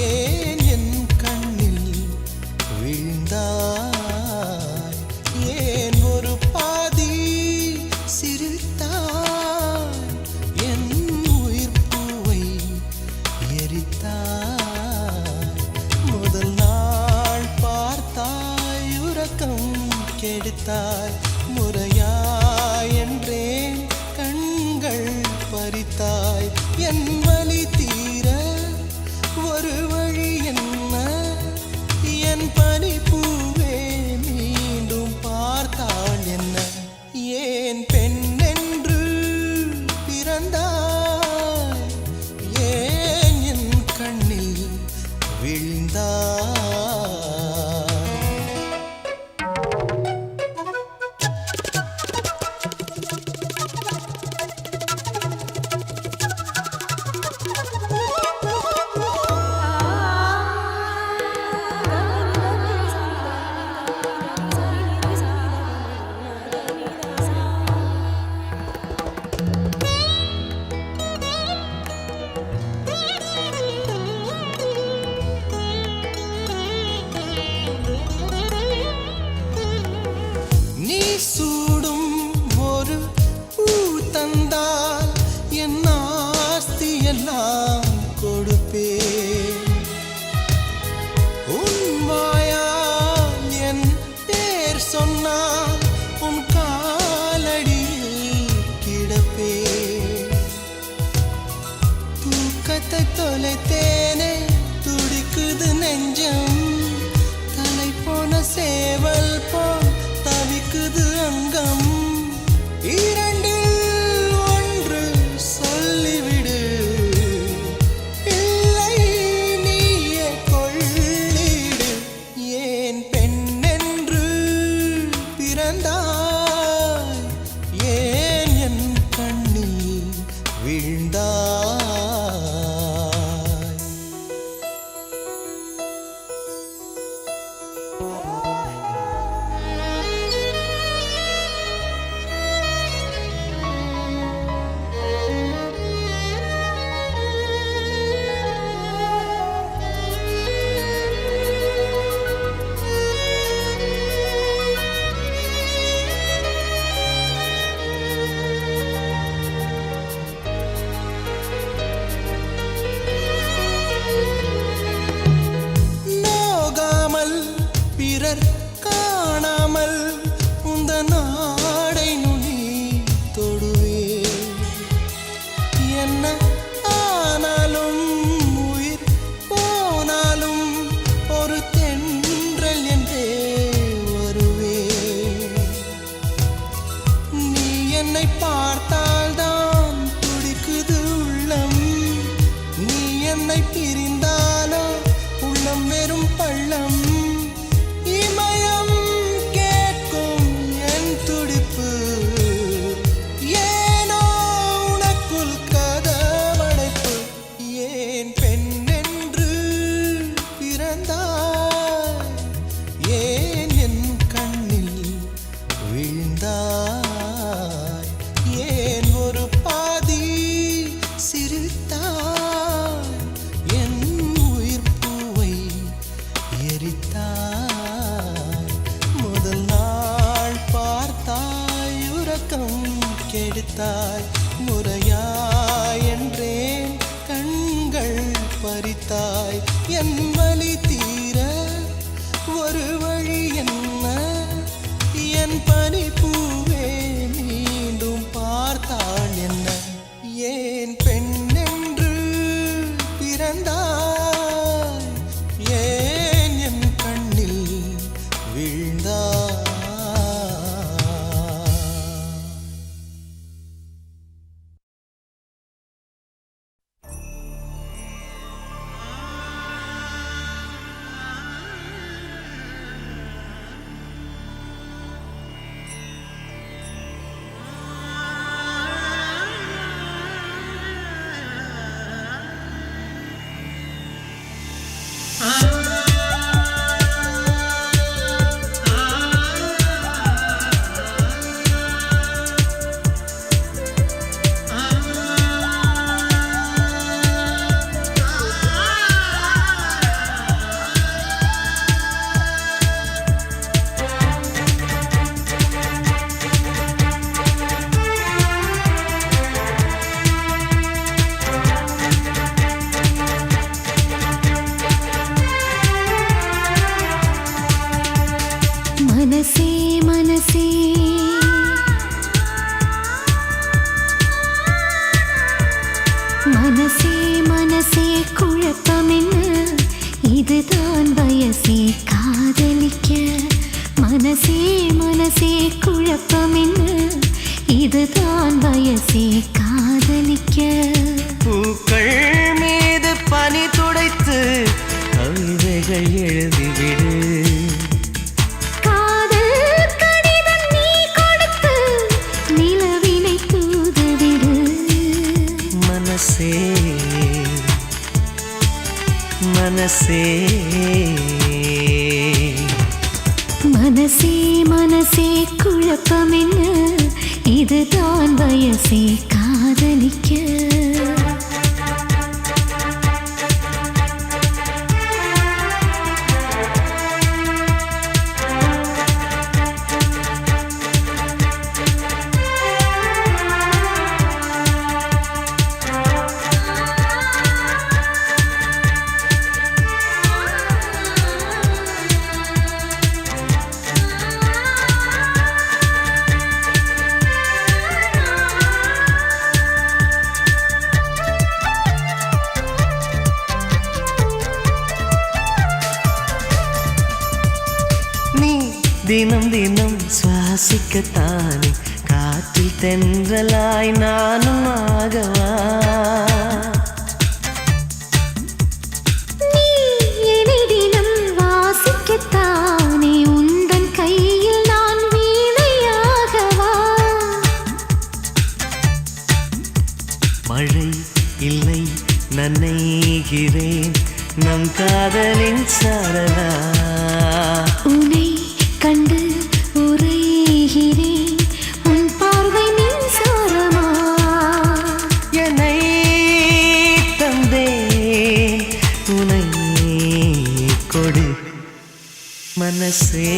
ஏன் என் கண்ணில் விழுந்தாய்? ஏன் ஒரு பாதி சிரித்தாய்? என் உயிர் பூவை எரித்தாய். முதல் நாள் பார்த்தாய், உறக்கம் கெடுத்தாய். முறையாய் என்றேன், கண்கள் பறித்தாய். என் வலி தீர ஒரு வழி என்ன? என் பனி பூவே மீண்டும் பார்த்தாள் என்ன? ஏன் பெண்ணென்று பிறந்தாய்? ஏன் என் கண்ணில் விழுந்தாய்? நீ சூடும் ஒரு பூ தந்தால் என் ஆஸ்தி எல்லாம் கொடுப்பேன். உன் வாயால் என் பேர் சொன்னால் உன் காலடியில் கிடப்பேன். தூக்கத்தை தொலைத்தேனே, துடிக்குது நெஞ்சம். தலை போன சேவல் போல் தவிக்குது அங்கம். இரண்டில் ஒன்று சொல்லிவிடு, இல்லை நீயே கொள்ளிடு. ஏன் பெண்ணென்று பிறந்தாய்? ஏன் என் கண்ணில் விழுந்தாய்? நோகாமல் பிறர் காணாமல் உந்த நாடை நுனி தொடுவேன். என்ன ஆனாலும் உயிர் போனாலும் ஒரு தென்றல் என்றே வருவேன். நீ என்னை பார்த்தால்தான் துடிக்குது உள்ளம். நீ என்னை பிரிந்தாலோ உள்ளம் வெறும் பள்ளம். இமயம் கேட்கும் என் துடிப்பு, ஏனோ உனக்குள் கதறு. பறித்தாய் என் உயிர் பூவை எரித்தாய் முதல் நாள் பார்த்தாய் உறக்கம் கெடுத்தாய் முறையாய் என்றேன் கண்கள் பறித்தாய் என் வலி தீர ஒரு வழி என்ன என் பனி பூவே மீண்டும் பார்த்தாள் என்ன ஏன் பெண் என்று பிறந்தாய் ஏன் என் கண்ணில் வீழ்ந்தாய் மனசே மனசே மனசே மனசே குழப்பம் என்ன இதுதான் வயசே காதலிக்க மனசே மனசே குழப்பம் என்ன இதுதான் வயசே காதலிக்க பூக்கள் மீது பனி துடைத்து கவிதைகள் எழுதிவிடு மனசே மனசே மனசே குழப்பம் என்ன இதுதான் வயசே காதலிக்க தினம் தினம் சுவாசிக்கத்தானே காற்றில் தென்றலாய் நானும் ஆகவா நீ என்னை தினம் வாசிக்கத்தானே உந்தன் கையில் நான் வீணையாகவா மழை இல்லை நனைகிறேன் நம் காதலின் சரணா உன்னை கண்டு உரைகிறேன் உன் பார்வை மின்சாரமா என்னை தந்தேன் உனை கொடு மனசே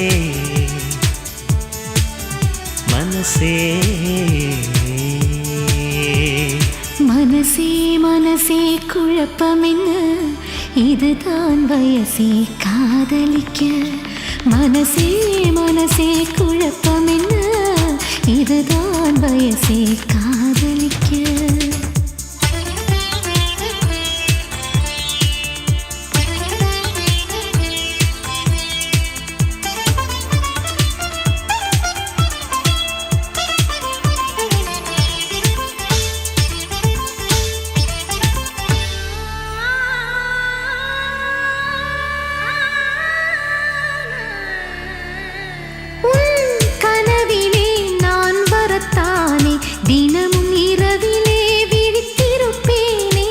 மனசே மனசே மனசே குழப்பம் என்ன இதுதான் வயசே காதலிக்க மனசே மனசே குழப்பம் என்ன இதுதான் வயசே காதலிக்க தினமும் இரவிலே விழித்திருப்பேனே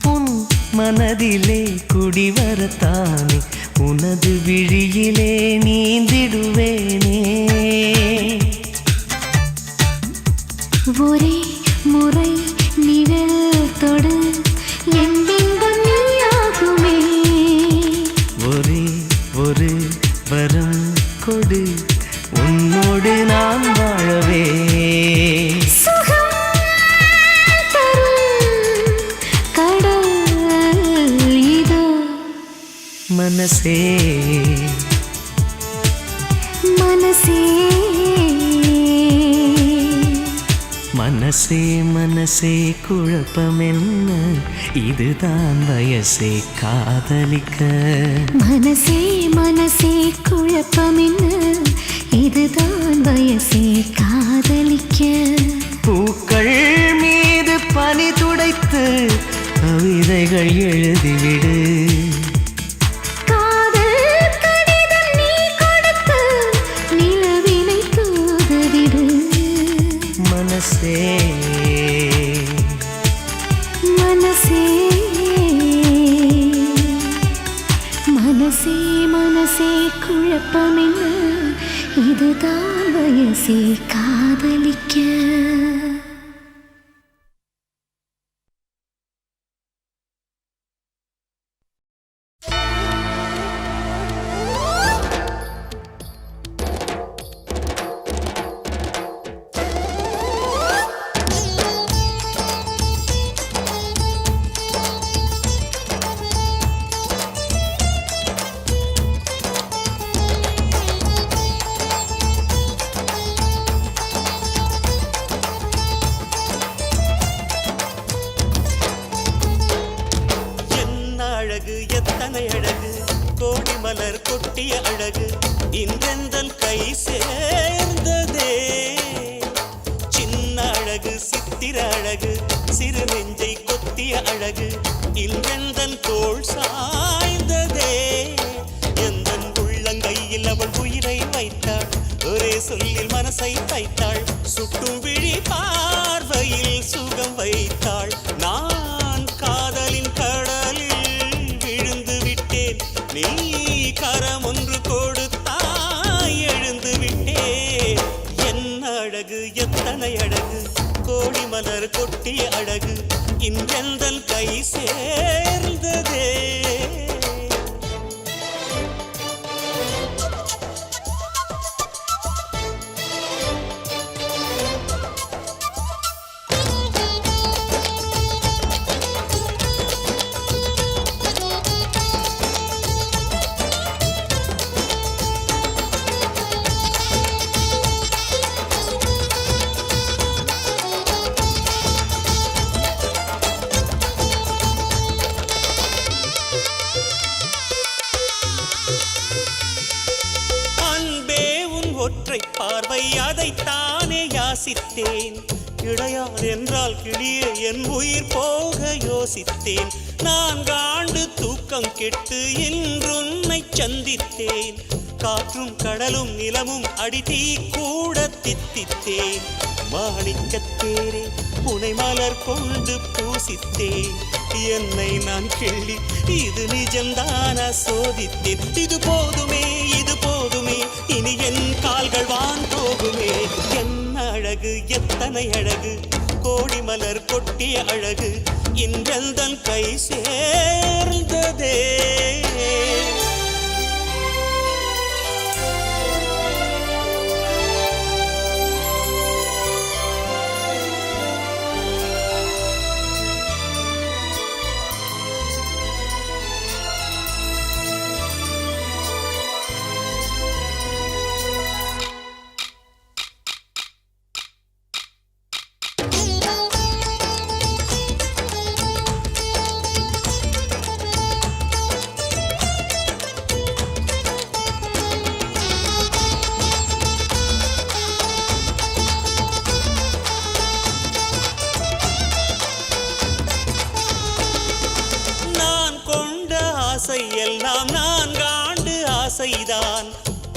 உன் மனதிலே குடிவரத்தானே உனது விழியிலே நீந்திடுவேனே ஒரே முறை நிழல் தொடு என் பின்பம் நீயாகுமே. ஒரே ஒரு வரம் கொடு உன்னோடு நான் வாழவே. சுகம் தரும் கடல் இதோ. மனசே மனசே மனசே மனசே குழப்பம் என்ன, இதுதான் வயசே காதலிக்க. மனசே மனசே குழப்பம் என்ன, இதுதான் வயசே காதலிக்க. பூக்கள் மீது பனி துடைத்து கவிதைகள் எழுதிவிடு. காதல் கடிதம் நீ கொடுத்து நிலவினை தூதுவிடு. மனசே மனசே மனசே மனசே குழப்பம் என்ன, இதுதான் வயசே காதலிக்க. அழகு எத்தனை அழகு, கோடி மலர் கொட்டிய அழகு இன்றெந்தன் கை சேர்ந்ததே. சின்ன அழகு சித்திர அழகு, சிறு நெஞ்சை கொத்திய அழகு இன்றெந்தன் தோள் சாய்ந்ததே. எந்தன் உள்ளங்கையில் அவள் உயிரை வைத்தாள், ஒரே சொல்லில் மனசை தைத்தாள். சுட்டும் விழி பார்வையில் சுகம் வைத்தாள். நான் காதலின் கடலில் நீ கரம் ஒன்று கொடுத்தாய் எழுந்து விட்டேன். என்ன அழகு எத்தனை அழகு, கோடி மலர் கொட்டிய அழகு இன்றெந்தன் கை சேர்ந்ததே. ஒற்றை பார்வை அதைத்தானே யாசித்தேன். கிடையாது என்றால் கிளியே என் உயிர் போக யோசித்தேன். 4 ஆண்டு தூக்கம் கெட்டு இன்றுன்னை சந்தித்தேன். காற்றும் கடலும் நிலமும் அடித்தீ கூட தித்தித்தேன். மாணிக்கத்தேரே உனை மலர் கொண்டு பூசித்தேன். என்னை நான் கிள்ளி இது நிஜம்தானா சோதித்தேன். இது போதுமே இது போதுமே, இனி என் கால்கள் வான் போகுமே. என்ன அழகு எத்தனை அழகு, கோடி மலர் கொட்டிய அழகு இன்றெந்தன் கை சேர்ந்ததே. எல்லாம் 4 ஆண்டு ஆசைதான்.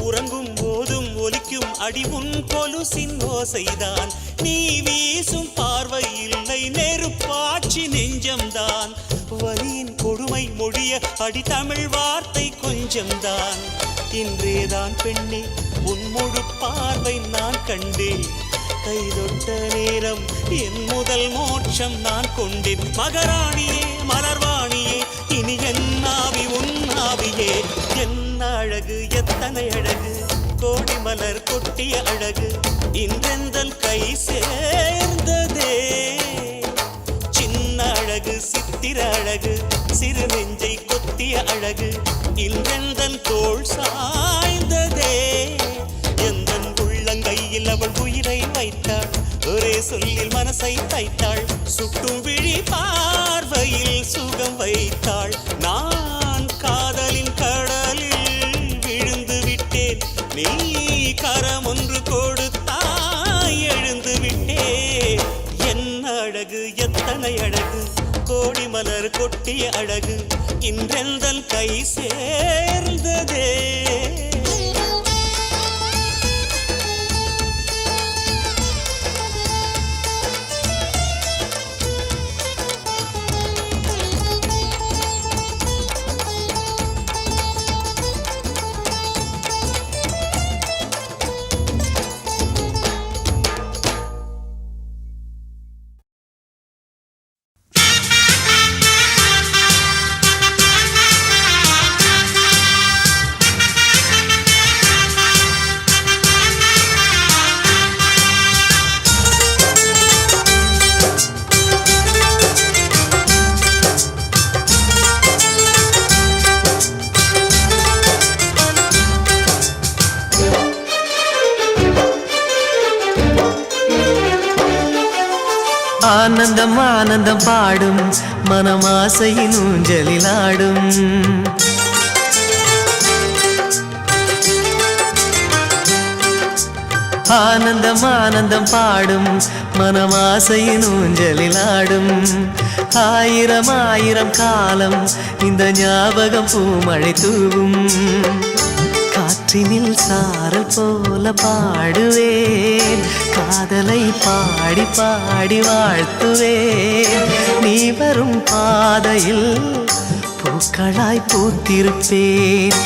உறங்கும் போதும் ஒலிக்கும் அடி உன் கொலுசின் ஓசைதான். நீ வீசும் பார்வை இல்லை நெருப்பாட்சி நெஞ்சம்தான். வலியின் கொடுமை மொழிய அடி தமிழ் வார்த்தை கொஞ்சம்தான். இன்றேதான் பெண்ணே உன் முழு பார்வை நான் கண்டேன். கைதொட்ட நேரம் என் முதல் மோட்சம் நான் கொண்டேன். மகராணியே மலர்வாணியே இனி என்னாவி உன்னாவியே. என்ன அழகு எத்தனை அழகு கோடி மலர் கொட்டிய அழகு இன்றெந்தன் கை சேர்ந்ததே. சின்ன அழகு சித்திர அழகு சிறு நெஞ்சை கொத்திய அழகு இன்றெந்தன் தோள் சாய்ந்ததே. எந்தன் உள்ளங்கையில் அவள் உயிரை வைத்தாள், ஒரே சொல்லில் மனசை தைத்தாள், சுட்டும் விழி பார்வையில் சுகம் வைத்தாள். நான் காதலின் கடலில் விழுந்து விட்டேன், நீ கரம் ஒன்று கொடுத்தாய் எழுந்து விட்டேன். என்ன அழகு எத்தனை அழகு கோடி மலர் கொட்டிய அழகு இன்றெந்தன் கை சேர்ந்ததே. ஆனந்தம் ஆனந்தம் பாடும் மனமாசையின் ஊஞ்சலிலாடும். ஆனந்தம் ஆனந்தம் பாடும் மனமாசையின் ஊஞ்சலிலாடும். ஆயிரம் ஆயிரம் காலம் இந்த ஞாபகம் பூமழை தூவும். காற்றினில் சாரல் போல பாடுவேன், காதலை பாடி பாடி வாழ்த்துவேன். நீ வரும் பாதையில் பூக்களாய் பூத்திருப்பேன்.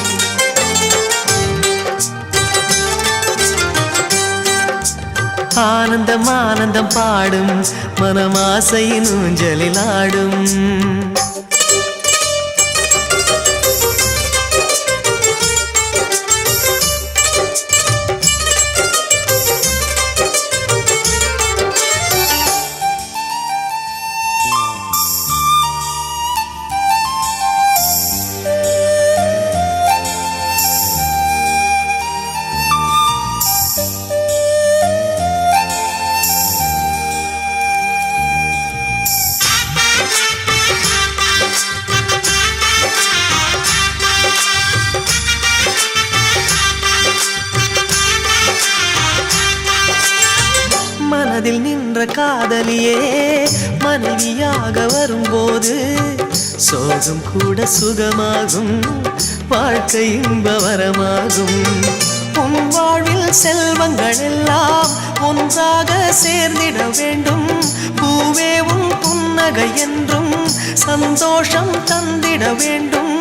ஆனந்தம் ஆனந்தம் பாடும் மனமாசையின் ஊஞ்சலிலாடும். மனதில் நின்ற காதலியே மனைவியாக வரும்போது சோகம் கூட சுகமாகும், வாழ்க்கை இன்பவரமாகும். உன் வாழ்வில் செல்வங்கள் எல்லாம் ஒன்றாக சேர்ந்திட வேண்டும். பூவே உன் புன்னகை என்றும் சந்தோஷம் தந்திட வேண்டும்.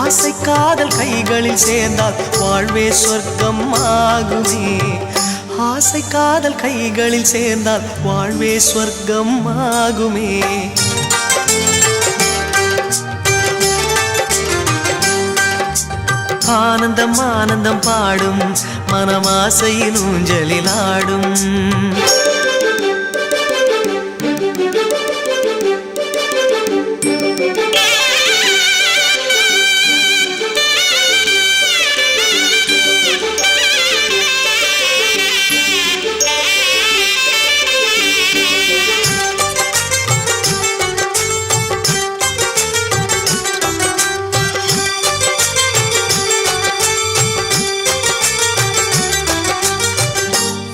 ஆசை காதல் கைகளில் சேர்ந்தால் வாழ்வே சொர்க்கம் ஆகுமே. ஆசை காதல் கைகளில் சேர்ந்தால் வாழ்வே சொர்க்கம் ஆகுமே. ஆனந்தம் ஆனந்தம் பாடும் மனமாசையின் ஊஞ்சலிலாடும்.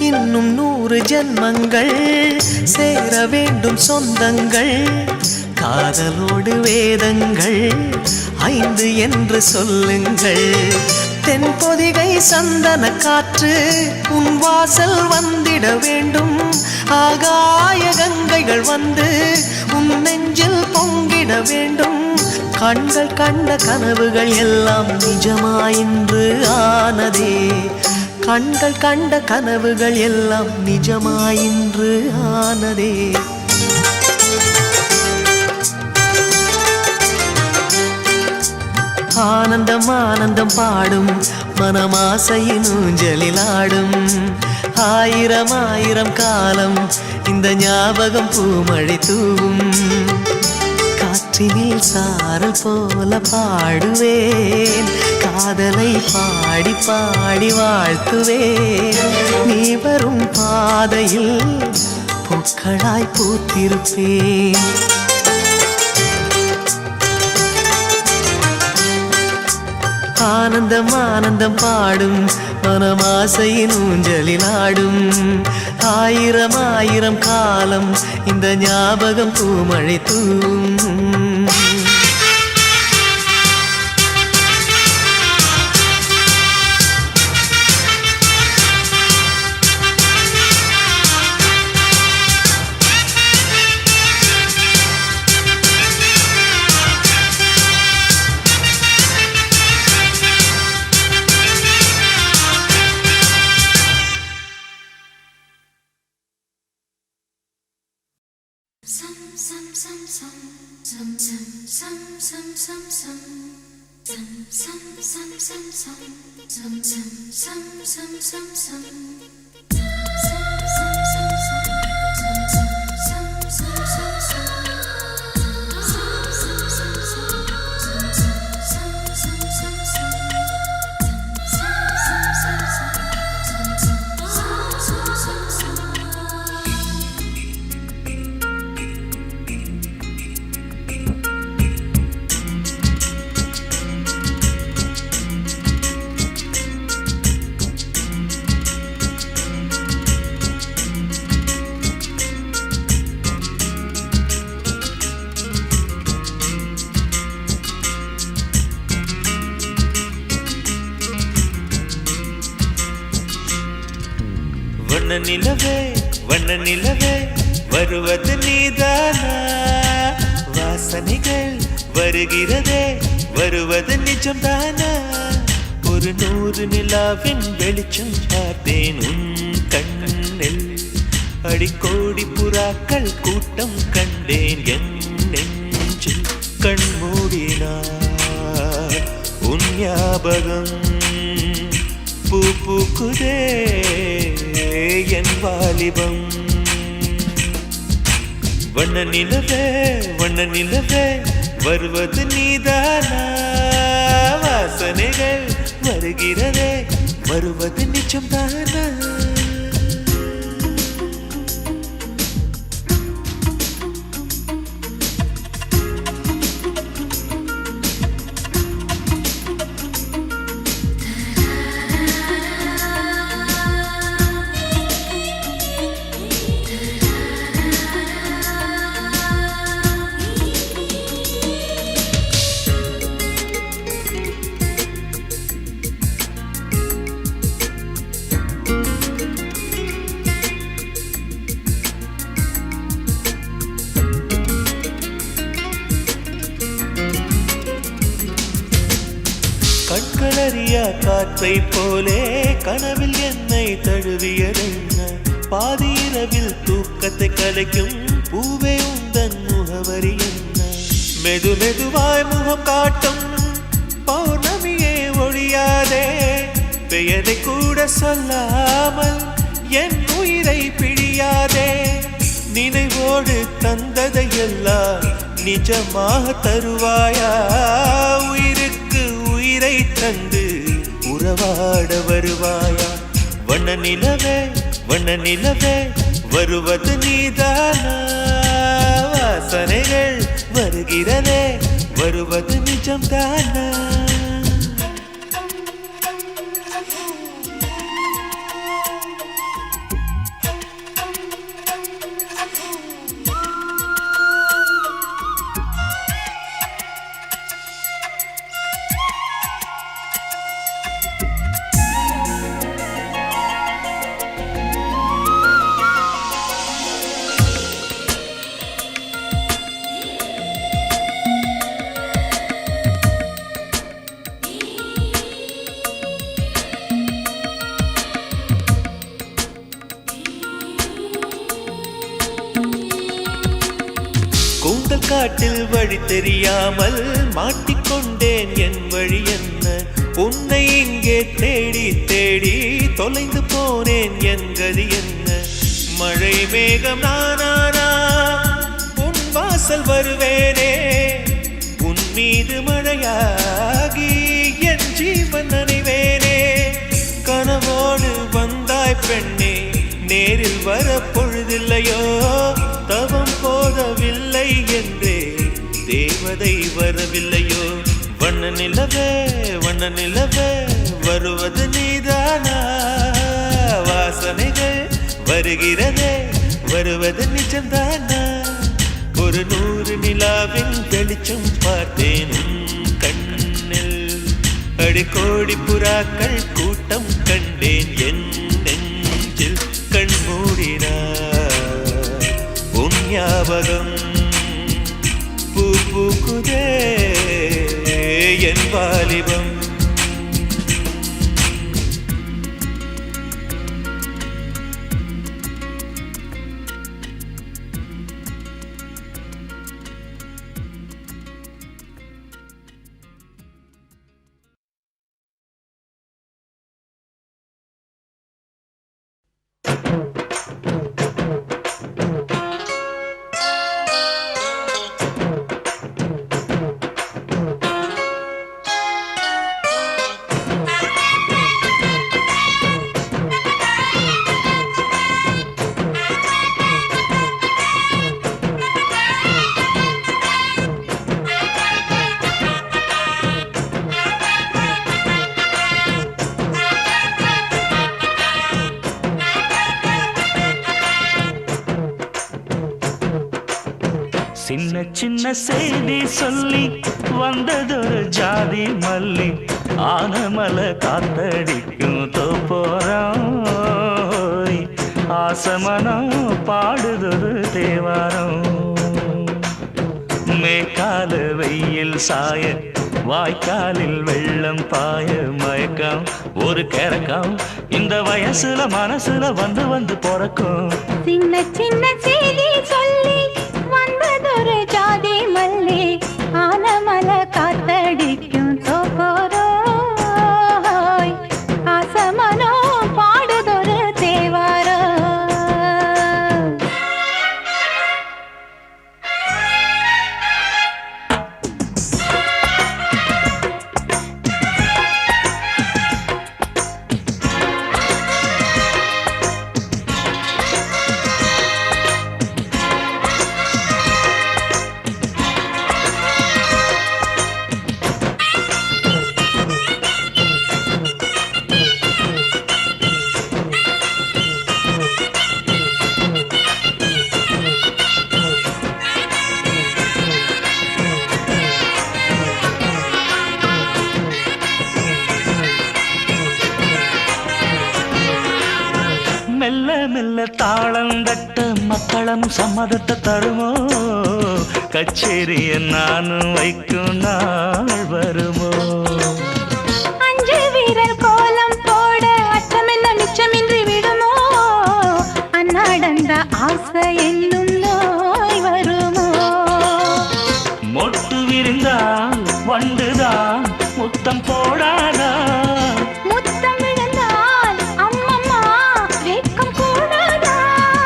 இன்னும் 100 ஜன்மங்கள் சேர வேண்டும் சொந்தங்கள். காதலோடு வேதங்கள் 5 என்று சொல்லுங்கள். தென்பொதிகை சந்தன காற்று உன் வாசல் வந்திட வேண்டும். ஆகாய கங்கைகள் வந்து உன் நெஞ்சில் பொங்கிட வேண்டும். கண்கள் கண்ட கனவுகள் எல்லாம் நிஜமாயின்று ஆனதே. கண்கள் கண்ட கனவுகள் எல்லாம் நிஜமாயின்று ஆனதே. ஆனந்தம் ஆனந்தம் பாடும் மனமாசையின் ஊஞ்சலில் ஆடும். ஆயிரம் ஆயிரம் காலம் இந்த ஞாபகம் பூமழை தூவும். காற்றினில் சாரல் போல பாடுவேன், காதலை பாடி பாடி வாழ்த்துவேன். நீ வரும் பாதையில் பூக்களாய் பூத்திருப்பேன். ஆனந்தம் ஆனந்தம் பாடும் மனமாசையின் ஊஞ்சலில் ஆடும். ஆயிரம் ஆயிரம் காலம் இந்த ஞாபகம் பூமழை தூவும். வண்ண நிலவே வண்ண நிலவே வருவது நீதானா? வாசனைகள் வருகிறதே வருவது நிஜம்தானா? ஒரு 100 நிலாவின் வெளிச்சம் பார்த்தேன் உன் கண்ணில். அடிக்கோடி புறாக்கள் கூட்டம் கண்டேன் என் நெஞ்சில். கண் மூடினார் உன் ஞாபகம் பூ பூக்குதே என் வாலிபம். வண்ண நிலவே வருவது நீதானா? வாசனைகள் வருகிறதே வருவது நிஜம்தானா? கண்களறியா காற்றை போலே கனவில் என்னை தழுவியதென்ன? பாதி இரவில் தூக்கத்தை கலைக்கும் பூவே உந்தன் முகவரி என்ன? மெது மெதுவாய் முகம் காட்டும் பௌர்ணமியே ஒழியாதே. பெயரை கூட சொல்லாமல் என் உயிரை பிழியாதே. நினைவோடு தந்ததையெல்லாம் நிஜமாக தருவாயா? உயிருக்கு உயிரை தந்து உறவாட வருவாயா? வண்ண நிலவே வருவது நீதானா? வாசனைகள் வருகிறதே வருவது நிஜம்தானா? காட்டில் வழி தெரியாமல் மாட்டிக்கொண்டேன் என் வழி என்ன உன்னை இங்கே தேடி தேடி தொலைந்து போனேன் என் கதி என்ன மழை மேகம் நானானா உன் வாசல் வருவேனே உன் மீது மழையாகி என் ஜீவன் நனைவேனே கனவோடு வந்தாய் பெண்ணே நேரில் வர பொழுதில்லையோ தவம் போதவில்லை என்றே தேவதை வரவில்லையோ வண்ண நிலவே வருவது நீதானா வாசனைகள் வருகிறதே வருவது நிஜம்தானா ஒரு 100 நிலாவின் வெளிச்சம் பார்த்தேன் கண்ணில் அடிக்கோடி புறாக்கள் கூட்டம் கண்டேன் என் நெஞ்சில் கண் மூடினார் உன் ஞாபகம் பூ பூக்குதே என் வாலிபம் சின்ன சின்ன செய்தி சொல்லி வந்ததொரு ஜாதி மல்லி ஆனமல காத்தடிக்கும் தோப்போரம் ஆசமனம் பாடுதொரு தேவாரம் மேற்கால வெயில் சாய வாய்க்காலில் வெள்ளம் பாய மயக்கம் ஒரு கிறக்கம் இந்த வயசுல மனசுல வந்து வந்து பிறக்கும் சின்ன சின்ன செய்தி சொல்லி வந்ததொரு ஜாதி மல்லி ஆனமல காத்தடிக்கும் தோப்போரோய் ஆசமனோ பாடுதொரு தேவாரோ மெல்ல மெல்ல தாளம் தட்ட மக்களும் சம்மதத்தை தருமோ கச்சேரிய நானும் வைக்கும் நாள் வருமோ அஞ்சு வீரர் கோலம் போட அச்சமென்ன மிச்சமின்றி விடுமோ அன்னாடந்த ஆசை என்னும் நோய் வருமோ மொட்டு விரிந்தால் வண்டுதான் முத்தம் போடாதா முத்தம் விழுந்தால் அம்மம்மா வெட்கம் கூடாதா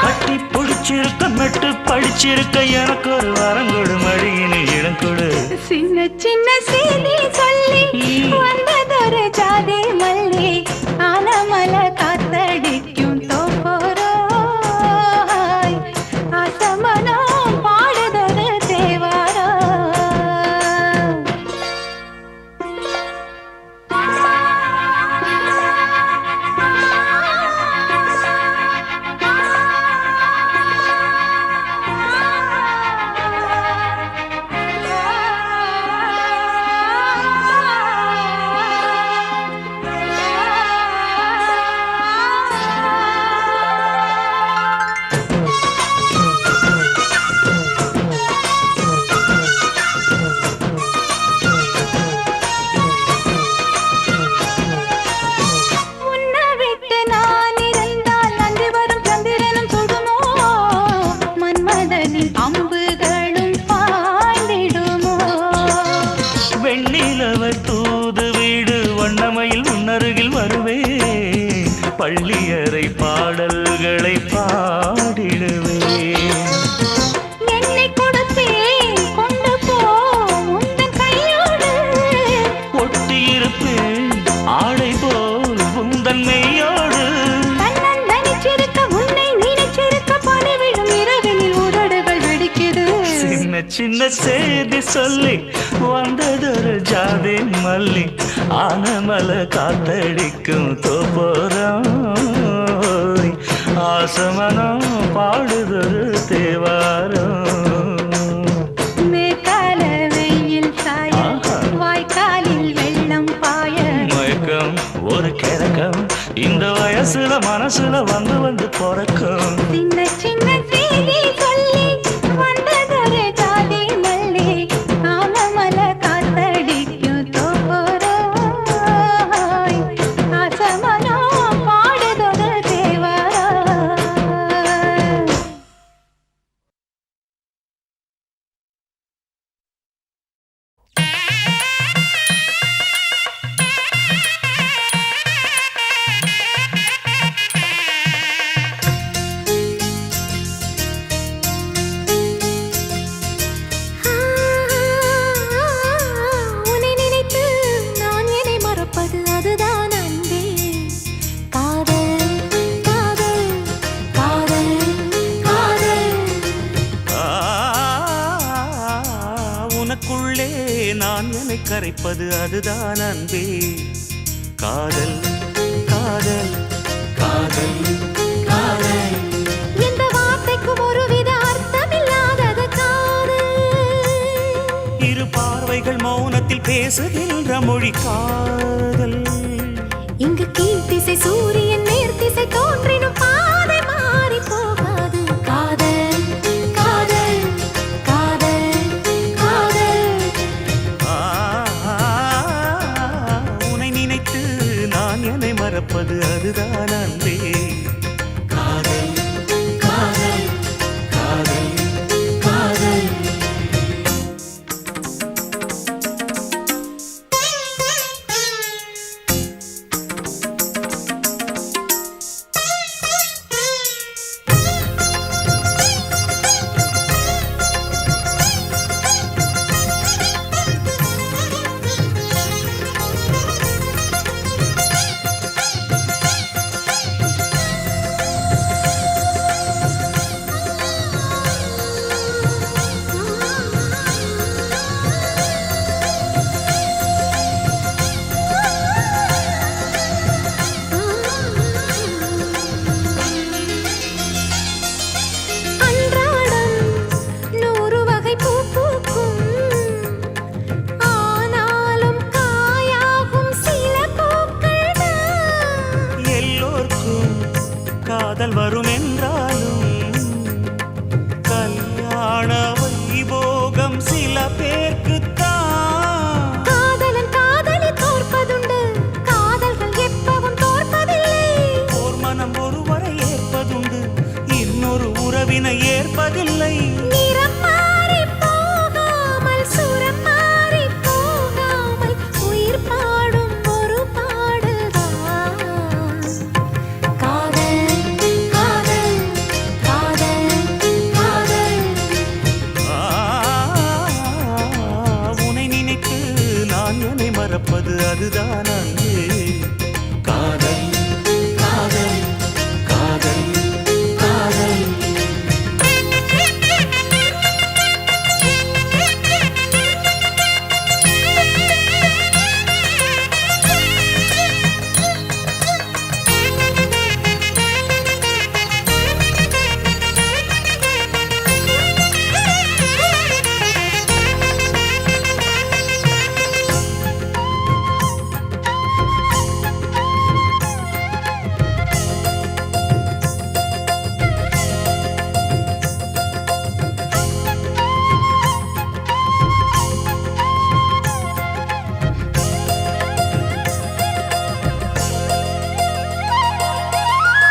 கட்டி பிடிச்சிருக்க மெட்டு படிச்சிருக்க எனக்கு ஒரு வரம் கொடு மடியினை இடம் கொடு சின்ன சின்ன செய்தி சொல்லி வந்ததொரு ஜாதி மல்லி ஆனமல காத்தடிக்கும் தோப்போரோய் ஆசமனோ பாடுதொரு தேவாரோ அம்புகளும் சின்ன செய்தி சொல்லி வந்ததொரு ஜாதி மல்லி ஆனமல காத்தடிக்கும் தோப்போரம் ஆசமனம் பாடுதொரு தேவாரம் மேற்கால வெயில் சாய வாய்க்காலில் வெள்ளம் பாய மயக்கம் ஒரு கிழக்கம் இந்த வயசுல மனசுல வந்து வந்து பிறக்கும் சின்ன சின்ன செய்தி சொல்லி வந்ததொரு ஜாதி மல்லி ஆனமல காத்தடிக்கும் தோப்போராய் ஆசமனோ பாடுதொரு தேவாரம் உன்னை நினைத்து நான் என்னை மறப்பது அதுதான் அன்பே காதல் காதல் காதல் காதல் உனக்குள்ளே நான் என்னை கரைப்பது அதுதான் அன்பே காதல் காதல் காதல் காதல் எந்த வார்த்தைக்கும் ஒருவித அர்த்தமில்லாதது காதல் இரு பார்வைகள் மௌனத்தில் பேசுகின்ற மொழி காதல் இங்கு கீழ்த்திசை சூரியன் நேர்த்திசை தோன்றினும் பாதை மாறி போகாது காதல் காதல் காதல் காதல் உன்னை நினைத்து நான் என்னை மறப்பது அதுதான் அன்பே காதல் காதல் காதல் காதல் அன்றாடம் 100 வகை பூ பூக்கும் ஆனாலும் காயாகும் சில பூக்கள் தான் எல்லோர்க்கும் காதல் வரும் என்றாலும் கல்யாண வைபோகம் சில பேர்க்குத்தான் காதலன் காதலி தோற்பதுண்டு காதல்கள் எப்பவும் தோற்பதில்லை ஓர் மனம் ஒருவரை ஏற்பதுண்டு இன்னொரு உறவினை ஏற்பதில்லை நிறம் மாறி போகாமல் சுரம் மாறி போகாமல் உயிர் பாடும் ஒரு பாடல்தான் காதல் காதல் காதல் காதல் உன்னை நினைத்து நான் என்னை மறப்பது அதுதான் அன்பே காதல் காதல் காதல் காதல்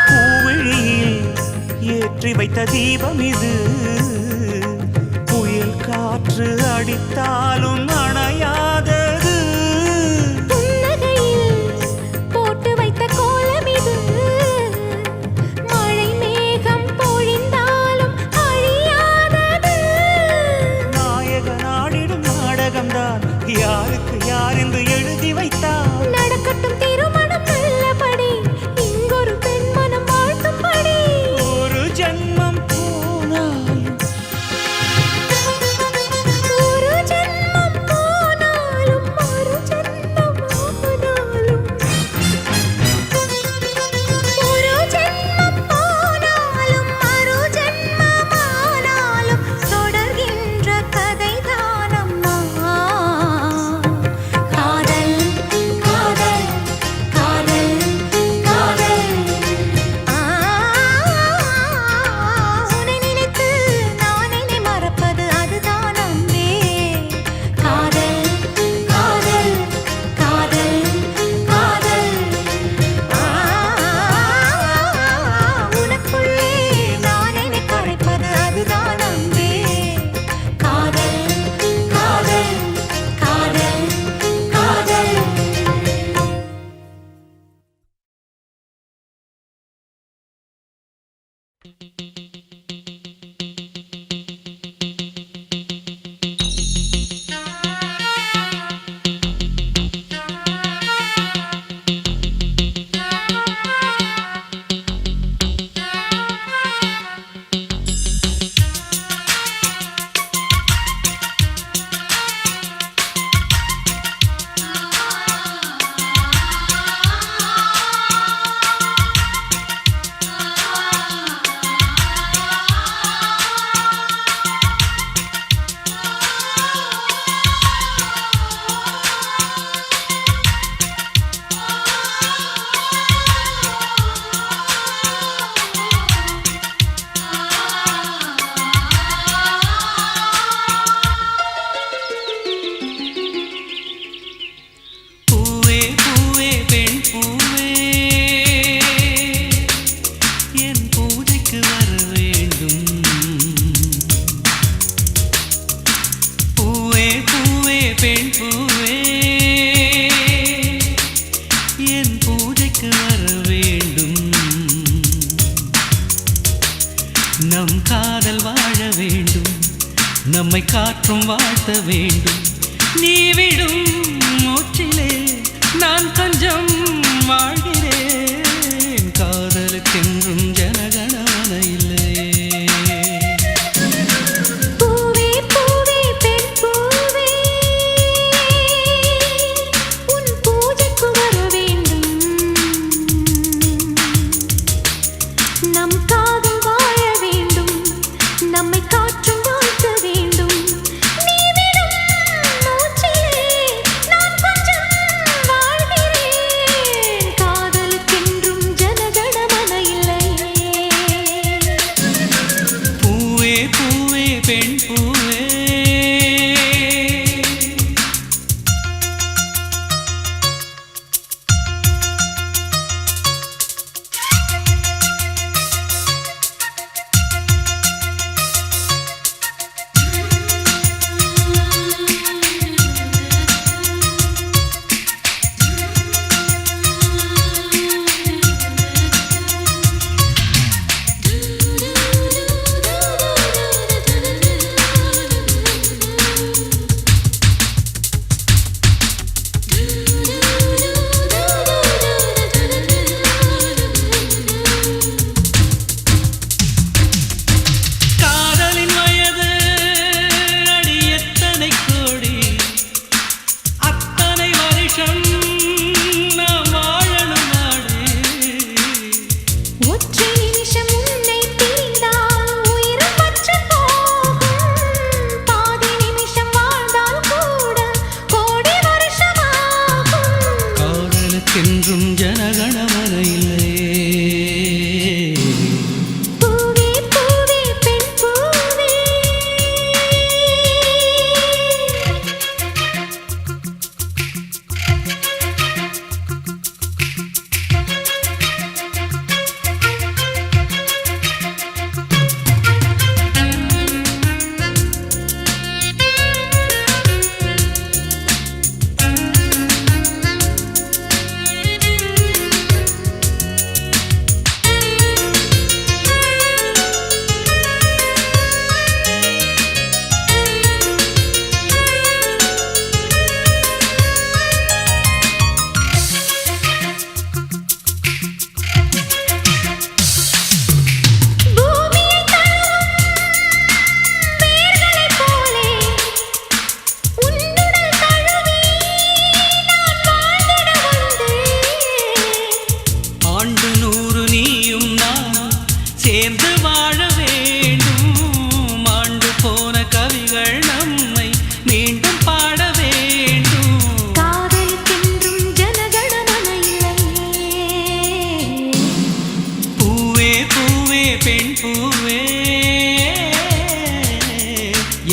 பூவிழியில் ஏற்றி வைத்த தீபம் இது புயல் காற்று அடித்தாலும் அணையாதது புன்னகையில் போட்டு வைத்த கோலம் இது மழை மேகம் பொழிந்தாலும் அழியாதது நாயக நாடிடும் நாடகம்தான் யாருக்கு யார் என்று எழுதி வைத்தார் நடக்கட்டும் திருமணம் நல்லபடி இங்கொரு பெண் மனம் வாழ்த்தும்படி ஒரு ஜென்மம் போனாலும் பெண் பூவே என் பூஜைக்கு வர வேண்டும் நம் காதல் வாழ வேண்டும் நம்மை காற்றும் வாழ்த்த வேண்டும் நீ விடும் மூச்சிலே நான் கொஞ்சம் வாழ்கிறேன் காதலுக்கென்றும் ஜனகணமன இல்லையே பூவே பூவே பெண் பூவே உன் பூஜைக்கு வர வேண்டும் நம் காதல் வாழ வேண்டும் நம்மை காற்றும் வாழ்த்த வேண்டும் நீ விடும் மூச்சிலே நான் கொஞ்சம் வாழ்கிறேன் காதலுக்கென்றும் ஜனகணமன இல்லையே பூவே பூவே பெண் பூவே காதலின் வயது அடி எத்தனை கோடி அத்தனை வருஷம் நாம் வாழணும் நாடு ஒற்றை நிமிஷம் உன்னை பிரிந்தால் உயிர் பற்று போகும் பாதி நிமிஷம் வாழ்ந்தால் கூட கோடி வருஷமாகும் காதலுக்கென்றும் ஜனகணமன இல்லையே பூவே பூவே பெண் பூவே பூமியை தழுவும் வேர்களைப் போலே உன்னுடல் தழுவி நான் வாழ்ந்திட வந்தேன் ஆண்டு 100 நீயும் நானும் சேர்ந்து வாழ வேண்டும் ஆண்டு போன கவிகள் நம்மை மீண்டும் பாட வேண்டும் காதலுக்கென்றும் ஜனகணமன இல்லையே பூவே பூவே பெண் பூவே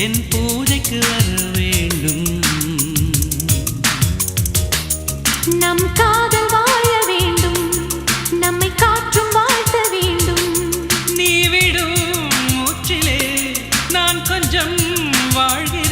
என் பூஜைக்கு வர வேண்டும் நம் காதல் வாழ வேண்டும் நம்மை காற்றும் வாழ்த்த வேண்டும் நீ விடும் மூச்சிலே நான் கொஞ்சம் வாழ்கிறேன்